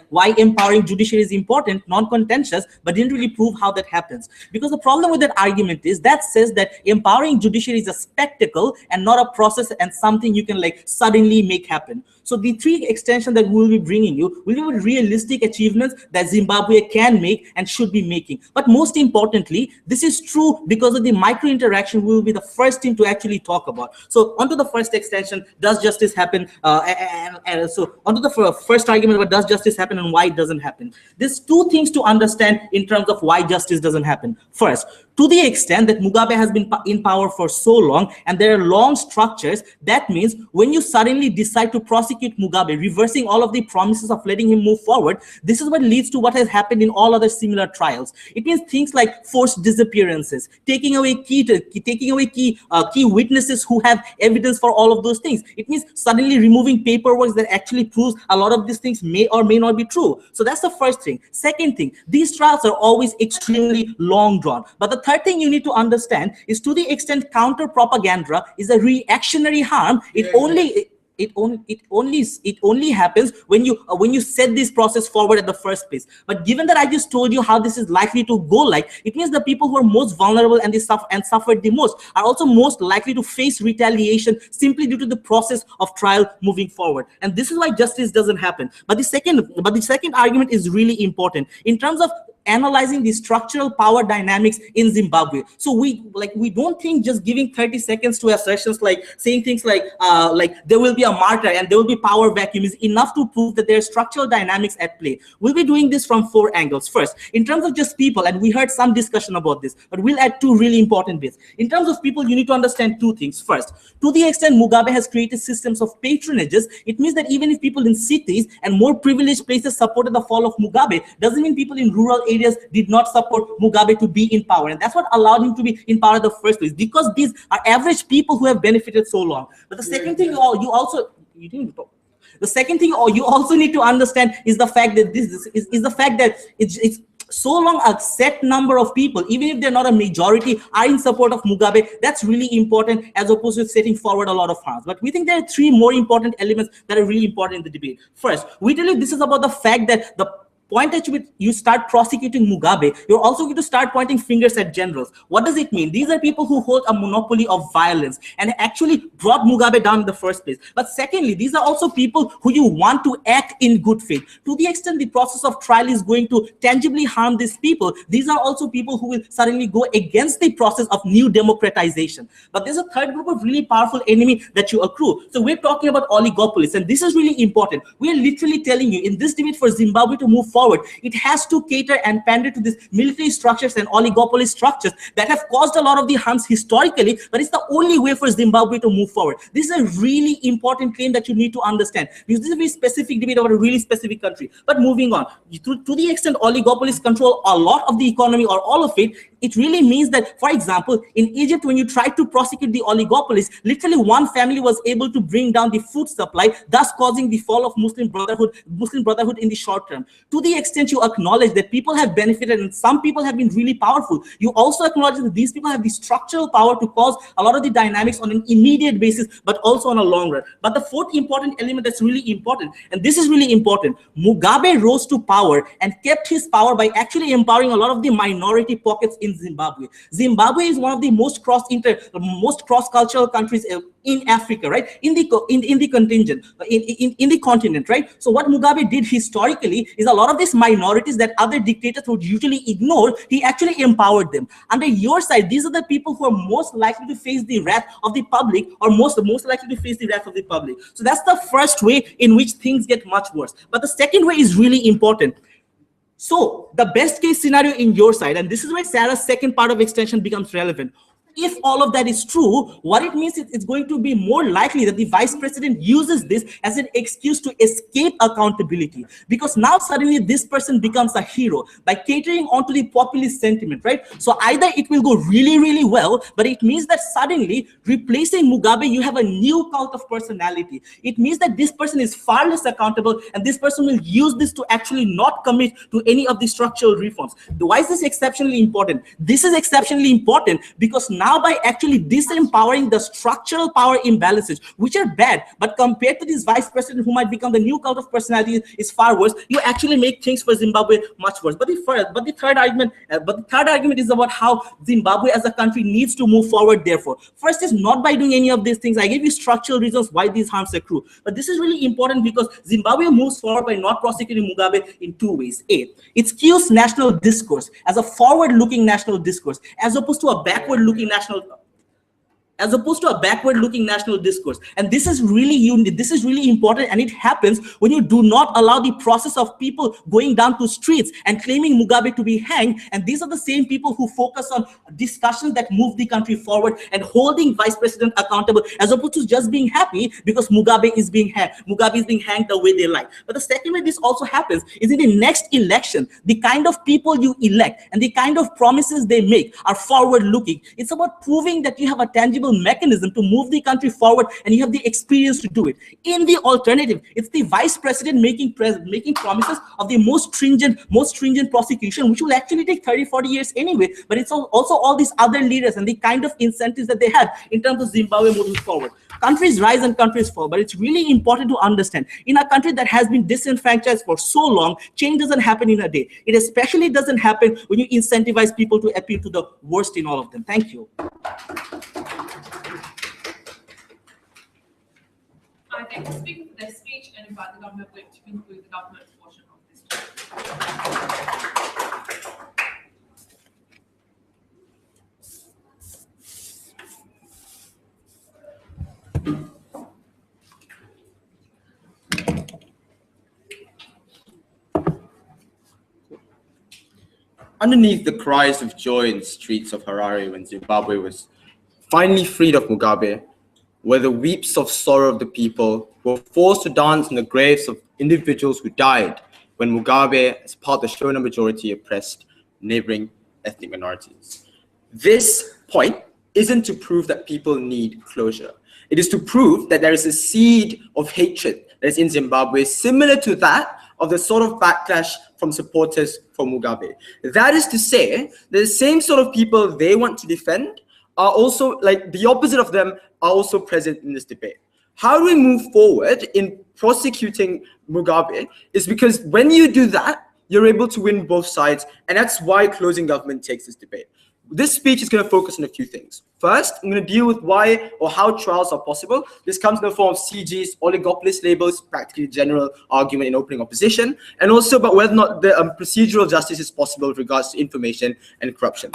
[SPEAKER 8] why empowering judiciary is important, non-contentious, but didn't really prove how that happens. Because the problem with that argument is that says that empowering judiciary is a spectacle and not a process and something you can suddenly make happen. So the three extensions that we'll be bringing you will be realistic achievements that Zimbabwe can make and should be making. But most importantly, this is true because of the micro interaction we will be the first team to actually talk about. So onto the first extension, does justice happen? So onto the first argument about does justice happen and why it doesn't happen. There's two things to understand in terms of why justice doesn't happen. First, to the extent that Mugabe has been in power for so long and there are long structures, that means when you suddenly decide to prosecute Mugabe, reversing all of the promises of letting him move forward, this is what leads to what has happened in all other similar trials. It means things like forced disappearances, taking away key witnesses who have evidence for all of those things. It means suddenly removing paperwork that actually proves a lot of these things may or may not be true. So that's the first thing. Second thing, these trials are always extremely long drawn. But the third thing you need to understand is, to the extent counter propaganda is a reactionary harm, it only happens when you set this process forward at the first place. But given that I just told you how this is likely to go, it means the people who are most vulnerable and suffered the most are also most likely to face retaliation simply due to the process of trial moving forward. And this is why justice doesn't happen. But the second argument is really important in terms of analyzing the structural power dynamics in Zimbabwe. So we don't think just giving 30 seconds to assertions saying things like there will be a martyr and there will be power vacuum is enough to prove that there are structural dynamics at play. We'll be doing this from four angles. First, in terms of just people, and we heard some discussion about this, but we'll add two really important bits. In terms of people, you need to understand two things. First, to the extent Mugabe has created systems of patronages, it means that even if people in cities and more privileged places supported the fall of Mugabe, doesn't mean people in rural areas did not support Mugabe to be in power. And that's what allowed him to be in power in the first place, because these are average people who have benefited so long. But the second thing you also need to understand is the fact that it's so long a set number of people, even if they're not a majority, are in support of Mugabe. That's really important as opposed to setting forward a lot of harms. But we think there are three more important elements that are really important in the debate. First, we tell you this is about the fact that the point at which you start prosecuting Mugabe, you're also going to start pointing fingers at generals. What does it mean? These are people who hold a monopoly of violence and actually brought Mugabe down in the first place. But secondly, these are also people who you want to act in good faith. To the extent the process of trial is going to tangibly harm these people, these are also people who will suddenly go against the process of new democratization. But there's a third group of really powerful enemy that you accrue. So we're talking about oligopolies, and this is really important. We're literally telling you in this debate for Zimbabwe to move forward, forward, it has to cater and pander to these military structures and oligopoly structures that have caused a lot of the harms historically, but it's the only way for Zimbabwe to move forward. This is a really important claim that you need to understand, because this is a very specific debate about a really specific country. But moving on, to the extent oligopolies control a lot of the economy or all of it, it really means that, for example, in Egypt, when you tried to prosecute the oligopolies, literally one family was able to bring down the food supply, thus causing the fall of Muslim Brotherhood in the short term. To the extent you acknowledge that people have benefited and some people have been really powerful, you also acknowledge that these people have the structural power to cause a lot of the dynamics on an immediate basis, but also on a long run. But the fourth important element that's really important, and this is really important, Mugabe rose to power and kept his power by actually empowering a lot of the minority pockets in Zimbabwe. Zimbabwe is one of the most cross-cultural countries in Africa, right? In the continent, right? So what Mugabe did historically is a lot of these minorities that other dictators would usually ignore, he actually empowered them. Under your side, these are the people who are most likely to face the wrath of the public, or most likely to face the wrath of the public. So that's the first way in which things get much worse. But the second way is really important. So the best case scenario in your side, and this is where Sarah's second part of extension becomes relevant. If all of that is true, what it means is it's going to be more likely that the vice president uses this as an excuse to escape accountability, because now suddenly this person becomes a hero by catering onto the populist sentiment, right? So either it will go really, really well, but it means that suddenly replacing Mugabe, you have a new cult of personality. It means that this person is far less accountable, and this person will use this to actually not commit to any of the structural reforms. Why is this exceptionally important? This is exceptionally important because now by actually disempowering the structural power imbalances, which are bad, but compared to this vice president who might become the new cult of personality is far worse, you actually make things for Zimbabwe much worse. But the third argument is about how Zimbabwe as a country needs to move forward. Therefore, first is not by doing any of these things. I gave you structural reasons why these harms accrue, but this is really important because Zimbabwe moves forward by not prosecuting Mugabe in two ways. A, it skews national discourse as a forward-looking national discourse, as opposed to a backward-looking national discourse. And this is really unique. This is really important, and it happens when you do not allow the process of people going down to streets and claiming Mugabe to be hanged. And these are the same people who focus on discussions that move the country forward and holding vice president accountable, as opposed to just being happy because Mugabe is being hanged. Mugabe is being hanged the way they like. But the second way this also happens is in the next election, the kind of people you elect and the kind of promises they make are forward-looking. It's about proving that you have a tangible mechanism to move the country forward and you have the experience to do it. In the alternative, it's the vice president making promises of the most stringent prosecution, which will actually take 30-40 years anyway, but it's also all these other leaders and the kind of incentives that they have in terms of Zimbabwe moving forward. Countries rise and countries fall, but it's really important to understand, in a country that has been disenfranchised for so long, change doesn't happen in a day. It especially doesn't happen when you incentivize people to appeal to the worst in all of them. Thank you.
[SPEAKER 1] I thank the speaker for their speech and invite the government whip to conclude the government portion of this
[SPEAKER 7] Underneath the cries of joy in the streets of Harare when Zimbabwe was finally freed of Mugabe, were the weeps of sorrow of the people who were forced to dance in the graves of individuals who died when Mugabe, as part of the Shona majority, oppressed neighboring ethnic minorities. This point isn't to prove that people need closure. It is to prove that there is a seed of hatred that is in Zimbabwe, similar to that of the sort of backlash from supporters for Mugabe. That is to say, the same sort of people they want to defend are also, like the opposite of them, are also present in this debate. How do we move forward in prosecuting Mugabe is because when you do that, you're able to win both sides, and that's why closing government takes this debate. This speech is going to focus on a few things. First, I'm going to deal with why or how trials are possible. This comes in the form of CGs, oligopolist labels, practically general argument in opening opposition, and also about whether or not the procedural justice is possible with regards to information and corruption.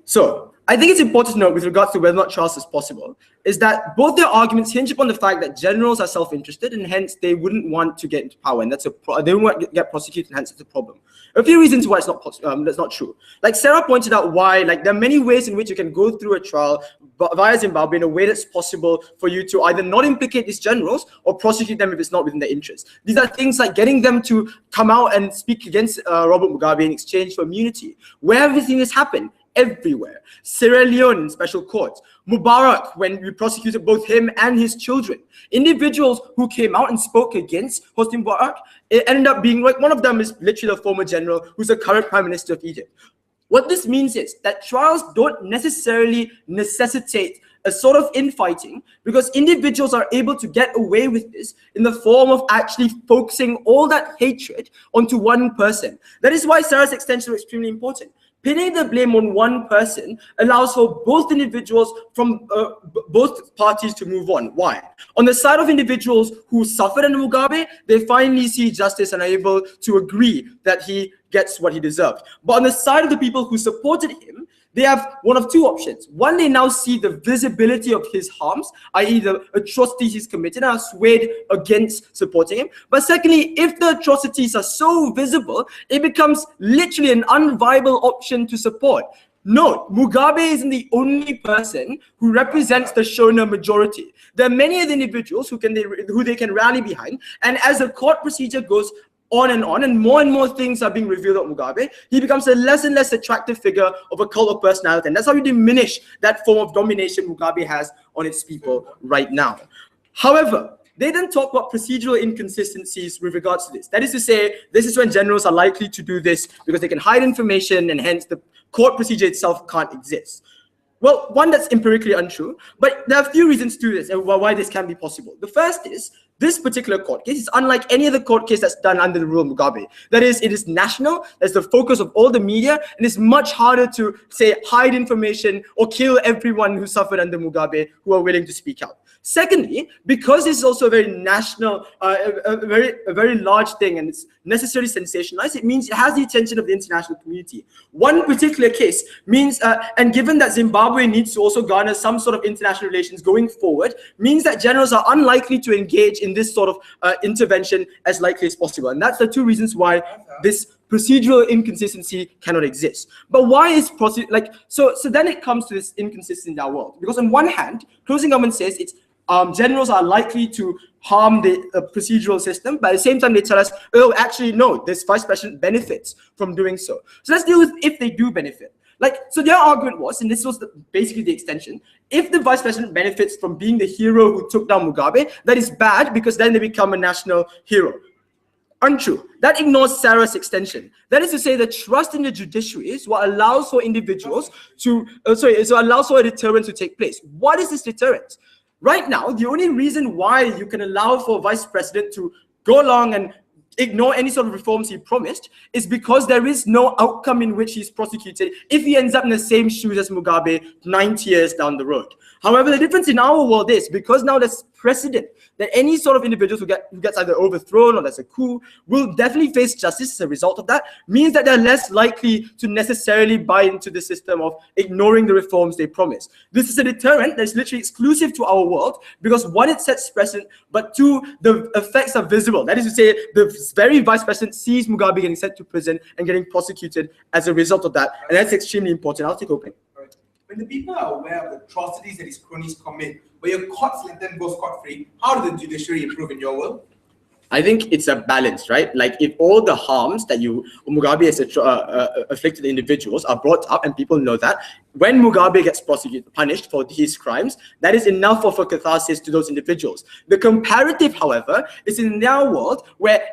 [SPEAKER 7] So, I think it's important to note with regards to whether or not trials is possible, is that both their arguments hinge upon the fact that generals are self-interested and hence they wouldn't want to get into power, and they won't want to get prosecuted, and hence it's a problem. A few reasons why that's not true. Like Sarah pointed out why, like there are many ways in which you can go through a trial via Zimbabwe in a way that's possible for you to either not implicate these generals or prosecute them if it's not within their interest. These are things like getting them to come out and speak against Robert Mugabe in exchange for immunity, where everything has happened. Everywhere. Sierra Leone in special courts. Mubarak, when we prosecuted both him and his children. Individuals who came out and spoke against Hosni Mubarak, it ended up being like, one of them is literally the former general who's the current prime minister of Egypt. What this means is that trials don't necessarily necessitate a sort of infighting, because individuals are able to get away with this in the form of actually focusing all that hatred onto one person. That is why Sarah's extension is extremely important. Pinning the blame on one person allows for both individuals from both parties to move on. Why? On the side of individuals who suffered under Mugabe, they finally see justice and are able to agree that he gets what he deserved. But on the side of the people who supported him, they have one of two options. One, they now see the visibility of his harms, i.e. the atrocities he's committed, and are swayed against supporting him. But secondly, if the atrocities are so visible, it becomes literally an unviable option to support. Note, Mugabe isn't the only person who represents the Shona majority. There are many other individuals who they can rally behind, and as the court procedure goes on, and more things are being revealed of Mugabe, he becomes a less and less attractive figure of a cult of personality. And that's how you diminish that form of domination Mugabe has on its people right now. However, they then talk about procedural inconsistencies with regards to this. That is to say, this is when generals are likely to do this because they can hide information and hence the court procedure itself can't exist. Well, one, that's empirically untrue, but there are a few reasons to this and why this can be possible. The first is, this particular court case is unlike any other court case that's done under the rule of Mugabe. That is, it is national, that's the focus of all the media, and it's much harder to, say, hide information or kill everyone who suffered under Mugabe who are willing to speak out. Secondly, because this is also a very national, a very large thing, and it's necessarily sensationalized, it means it has the attention of the international community. One particular case means, and given that Zimbabwe needs to also garner some sort of international relations going forward, means that generals are unlikely to engage in this sort of intervention as likely as possible. And that's the two reasons why this procedural inconsistency cannot exist. But why is so then it comes to this inconsistency in our world. Because on one hand, closing government says it's generals are likely to harm the procedural system, but at the same time they tell us, oh, actually no, this vice president benefits from doing so. So let's deal with if they do benefit. So their argument was, and this was basically the extension, if the vice president benefits from being the hero who took down Mugabe, that is bad because then they become a national hero. Untrue. That ignores Sarah's extension. That is to say, the trust in the judiciary is what allows for individuals to, allows for a deterrent to take place. What is this deterrent? Right now, the only reason why you can allow for a vice president to go along and ignore any sort of reforms he promised is because there is no outcome in which he's prosecuted if he ends up in the same shoes as Mugabe 90 years down the road. However, the difference in our world is because now there's precedent that any sort of individuals who gets either overthrown or there's a coup will definitely face justice as a result of that, means that they're less likely to necessarily buy into the system of ignoring the reforms they promise. This is a deterrent that's literally exclusive to our world because one, it sets precedent, but two, the effects are visible. That is to say, the very vice president sees Mugabe getting sent to prison and getting prosecuted as a result of that, and that's extremely important. I'll take opening.
[SPEAKER 3] When the people are aware of the atrocities that his cronies commit, but your courts let them go scot-free, how does the judiciary improve in your world?
[SPEAKER 7] I think it's a balance, right? Like if all the harms that Mugabe has afflicted individuals are brought up and people know that, when Mugabe gets punished for his crimes, that is enough of a catharsis to those individuals. The comparative, however, is in their world where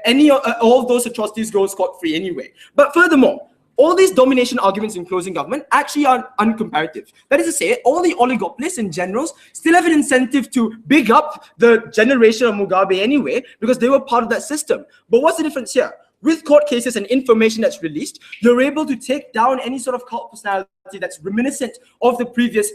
[SPEAKER 7] all of those atrocities go scot-free anyway. But furthermore, all these domination arguments in closing government actually are uncomparative. That is to say, all the oligopolists and generals still have an incentive to big up the generation of Mugabe anyway, because they were part of that system. But what's the difference here? With court cases and information that's released, you're able to take down any sort of cult personality that's reminiscent of the previous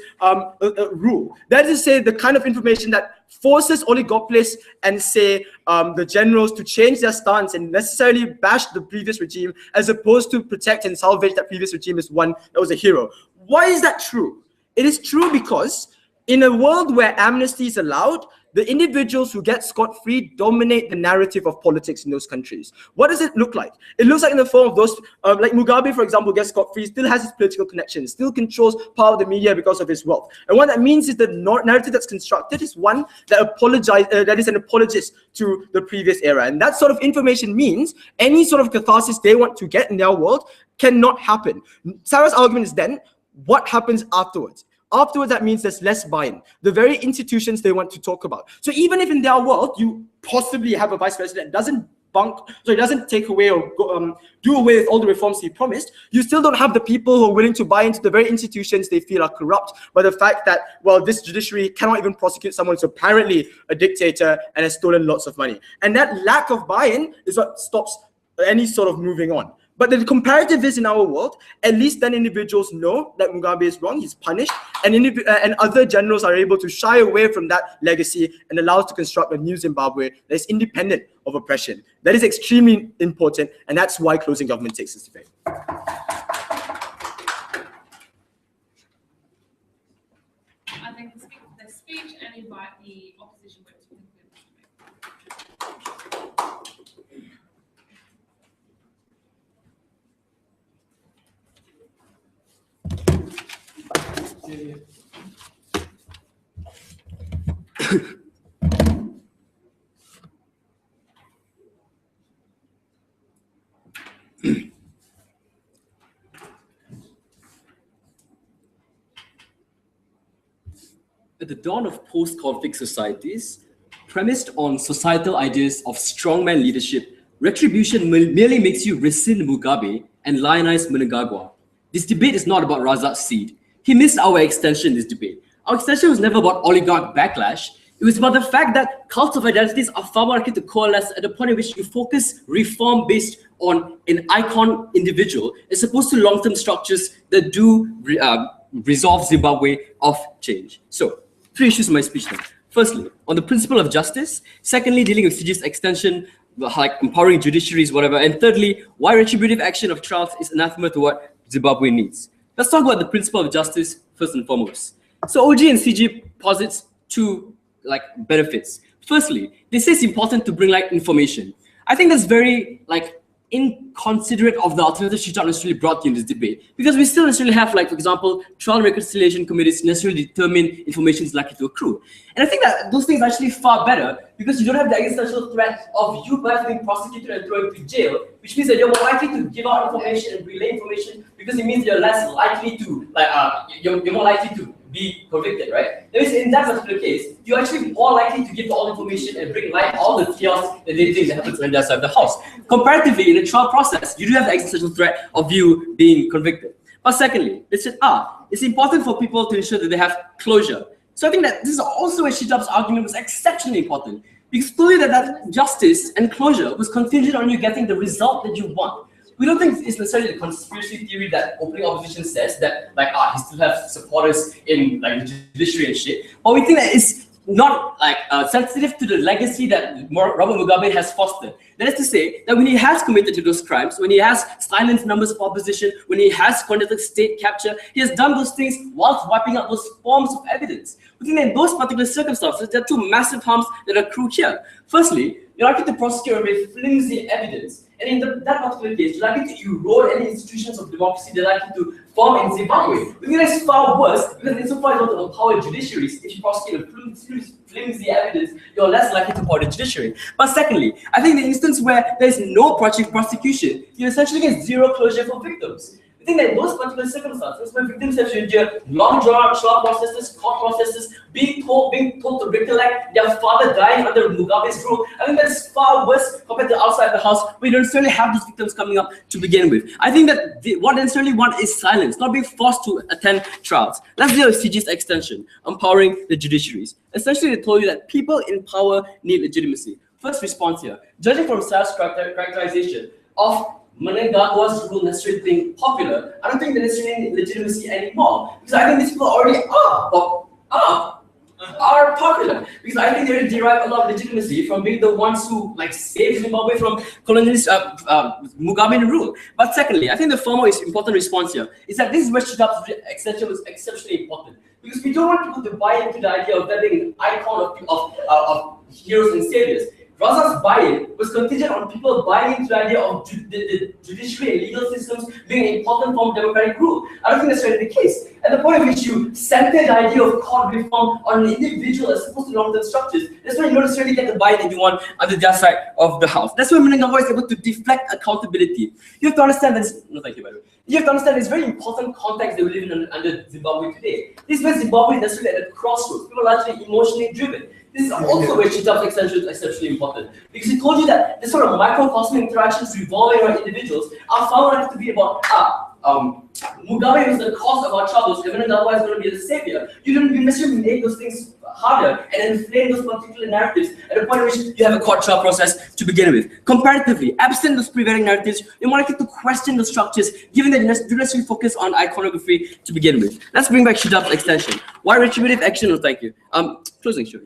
[SPEAKER 7] rule. That is to say, the kind of information that forces oligopolists and say the generals to change their stance and necessarily bash the previous regime as opposed to protect and salvage that previous regime as one that was a hero. Why is that true? It is true because in a world where amnesty is allowed, the individuals who get scot-free dominate the narrative of politics in those countries. What does it look like? It looks like in the form of those, like Mugabe, for example, gets scot-free, still has his political connections, still controls power of the media because of his wealth. And what that means is the narrative that's constructed is one that is an apologist to the previous era. And that sort of information means any sort of catharsis they want to get in their world cannot happen. Sarah's argument is then, what happens afterwards? Afterwards, that means there's less buy-in. The very institutions they want to talk about. So even if in their world, you possibly have a vice president that doesn't take away or do away with all the reforms he promised, you still don't have the people who are willing to buy into the very institutions they feel are corrupt by the fact that, well, this judiciary cannot even prosecute someone who's apparently a dictator and has stolen lots of money. And that lack of buy-in is what stops any sort of moving on. But the comparative is in our world, at least then individuals know that Mugabe is wrong, he's punished, and other generals are able to shy away from that legacy and allow us to construct a new Zimbabwe that is independent of oppression. That is extremely important, and that's why closing government takes this debate.
[SPEAKER 1] I think the speech and invite the opposition group to conclude this debate.
[SPEAKER 9] At the dawn of post-conflict societies, premised on societal ideas of strongman leadership, retribution merely makes you rescind Mugabe and lionize Mnangagwa. This debate is not about Razak's seed. He missed our extension in this debate. Our extension was never about oligarch backlash. It was about the fact that cults of identities are far more likely to coalesce at the point at which you focus reform based on an icon individual as opposed to long-term structures that do resolve Zimbabwe of change. So, 3 issues in my speech now. Firstly, on the principle of justice. Secondly, dealing with CG's extension, like empowering judiciaries, whatever. And thirdly, why retributive action of trials is anathema to what Zimbabwe needs. Let's talk about the principle of justice first and foremost. So OG and CG posits 2 benefits. Firstly, they say it's important to bring information. I think that's very inconsiderate of the alternatives she's not necessarily brought in this debate, because we still necessarily have, for example, trial and reconciliation committees necessarily determine information is likely to accrue. And I think that those things are actually far better because you don't have the existential threat of you guys being prosecuted and thrown to jail, which means that you're more likely to give out information and relay information because it means you're less likely to, you're more likely to be convicted, right? That means in that particular case, you're actually more likely to give all information and bring light all the chaos that they think that happens when they're outside the house. Comparatively, in a trial process, you do have the existential threat of you being convicted. But secondly, they said, it's important for people to ensure that they have closure. So I think that this is also where Shijab's argument was exceptionally important, because clearly that justice and closure was contingent on you getting the result that you want. We don't think it's necessarily the conspiracy theory that opening opposition says that he still has supporters in the judiciary and shit. But we think that it's not sensitive to the legacy that Robert Mugabe has fostered. That is to say that when he has committed to those crimes, when he has silenced numbers of opposition, when he has conducted state capture, he has done those things whilst wiping out those forms of evidence. We think that in those particular circumstances, there are 2 massive harms that accrue here. Firstly, you're likely to prosecute with flimsy evidence. And in that particular case, you're likely to erode any institutions of democracy that are likely to form in Zimbabwe. We think that's far worse, because insofar as you want to empower judiciaries, if you prosecute with flimsy evidence, you're less likely to empower the judiciary. But secondly, I think the instance where there's no prosecution, you essentially get zero closure for victims. I think that in those particular circumstances, when victims have to endure long drawn-out trial processes, court processes, being told to recollect their father dying under Mugabe's rule, I think that's far worse compared to outside the house, where you don't necessarily have these victims coming up to begin with. I think that what they necessarily want is silence, not being forced to attend trials. Let's deal with CG's extension, empowering the judiciaries. Essentially, they told you that people in power need legitimacy. First response here, judging from Sarah's characterization of Mnangagwa's rule necessarily being popular, I don't think they necessarily need legitimacy anymore, because I think these people already are popular, because I think they derive a lot of legitimacy from being the ones who saved Zimbabwe from colonialist Mugabean rule. But secondly, I think the former is important response here is that this is where Shijab's extension was exceptionally important. because we don't want people to buy into the idea of there being an icon of heroes and saviors. Raza's buy-in was contingent on people buying into the idea of the judiciary and legal systems being an important form of democratic rule. I don't think that's really the case. At the point at which you center the idea of court reform on an individual as opposed to long-term structures, that's when you don't necessarily get the buy-in that you want on the other side of the house. That's when Mnangagwa is able to deflect accountability. You have to understand that. No, thank you, by the way. You have to understand it's very important context that we live in under Zimbabwe today. This is where Zimbabwe is necessarily at a crossroads. People are largely emotionally driven. This is also where Chitap's extension is exceptionally important. Because he told you that this sort of microcosmic interactions revolving around individuals are far more likely to be about Mugabe was the cause of our troubles, even Mnangagwa is going to be the savior. You don't necessarily make those things harder and inflame those particular narratives at a point in which you have a court trial process to begin with. Comparatively, absent those prevailing narratives, you're more likely to question the structures, given that you do necessarily focus on iconography to begin with. Let's bring back Shidap's extension. Why retributive action? No, thank you. Closing, sure.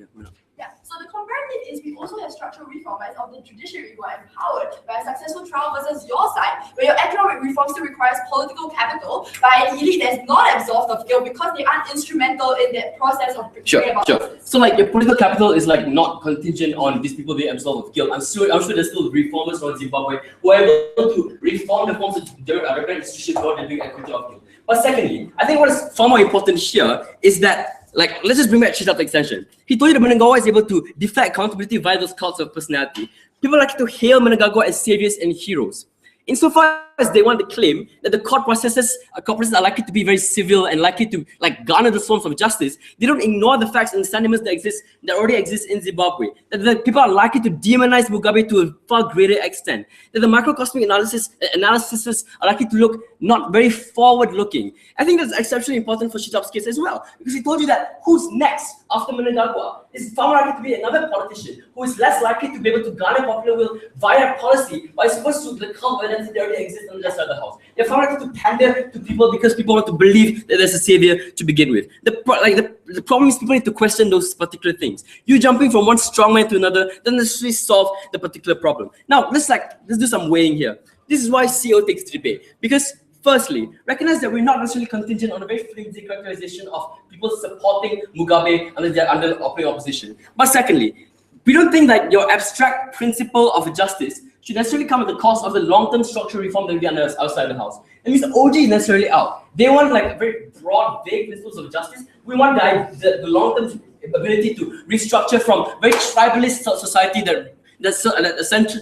[SPEAKER 4] Yeah, so the comparative is we also have structural reformers of the judiciary who are empowered by a successful trial versus your side, where your economic reform still requires political capital by an elite that's not absolved of guilt because they aren't instrumental in that process of bringing about justice.
[SPEAKER 9] So like your political capital is like not contingent on these people being absolved of guilt. I'm sure there's still reformers from Zimbabwe who are able to reform the forms of democratic institutions without being acquitted of guilt. But secondly, I think what is far more important here is that, like, let's just bring back Chitap's extension. He told you that Mnangagwa is able to deflect accountability via those cults of personality. People like to hail Mnangagwa as saviors and heroes. Insofar as they want to claim that the court processes are likely to be very civil and likely to garner the forms of justice, they don't ignore the facts and the sentiments that already exist in Zimbabwe. That the people are likely to demonize Mugabe to a far greater extent. That the microcosmic analyses are likely to look not very forward-looking. I think that's exceptionally important for Chitap's case as well, because he told you that who's next after Mnangagwa is far more likely to be another politician who is less likely to be able to garner popular will via policy, as opposed to the cult identity that already exists on the other house. They're far more likely to pander to people because people want to believe that there's a savior to begin with. The problem is people need to question those particular things. You jumping from one strongman to another doesn't necessarily solve the particular problem. Now, let's do some weighing here. This is why CO takes the debate, because firstly, recognize that we're not necessarily contingent on a very flimsy characterization of people supporting Mugabe under the operating opposition. But secondly, we don't think that your abstract principle of justice should necessarily come at the cost of the long-term structural reform that we get outside the house. That means the OG is necessarily out. They want very broad, vague principles of justice. We want the long-term ability to restructure from very tribalist society that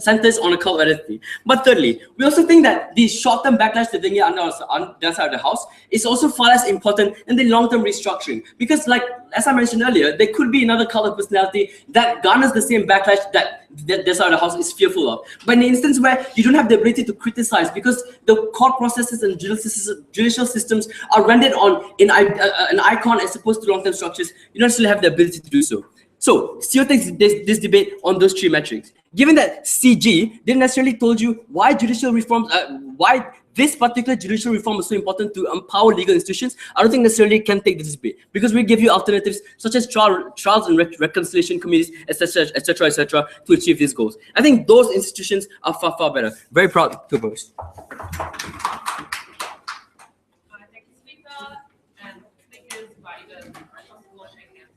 [SPEAKER 9] centers on a cult identity. But thirdly, we also think that the short-term backlash that they get on that side of the house is also far less important than the long-term restructuring. Because, as I mentioned earlier, there could be another cult of personality that garners the same backlash that side of the house is fearful of. But in the instance where you don't have the ability to criticize because the court processes and judicial systems are rendered on an icon as opposed to long-term structures, you don't necessarily have the ability to do so. So, CEO takes this debate on those three metrics. Given that CG didn't necessarily told you why judicial reforms, why this particular judicial reform is so important to empower legal institutions, I don't think necessarily can take this debate, because we give you alternatives such as trials and reconciliation committees, etc., to achieve these goals. I think those institutions are far, far better. Very proud to boast.
[SPEAKER 1] Thank you, Speaker, and speakers by the possible shake hands.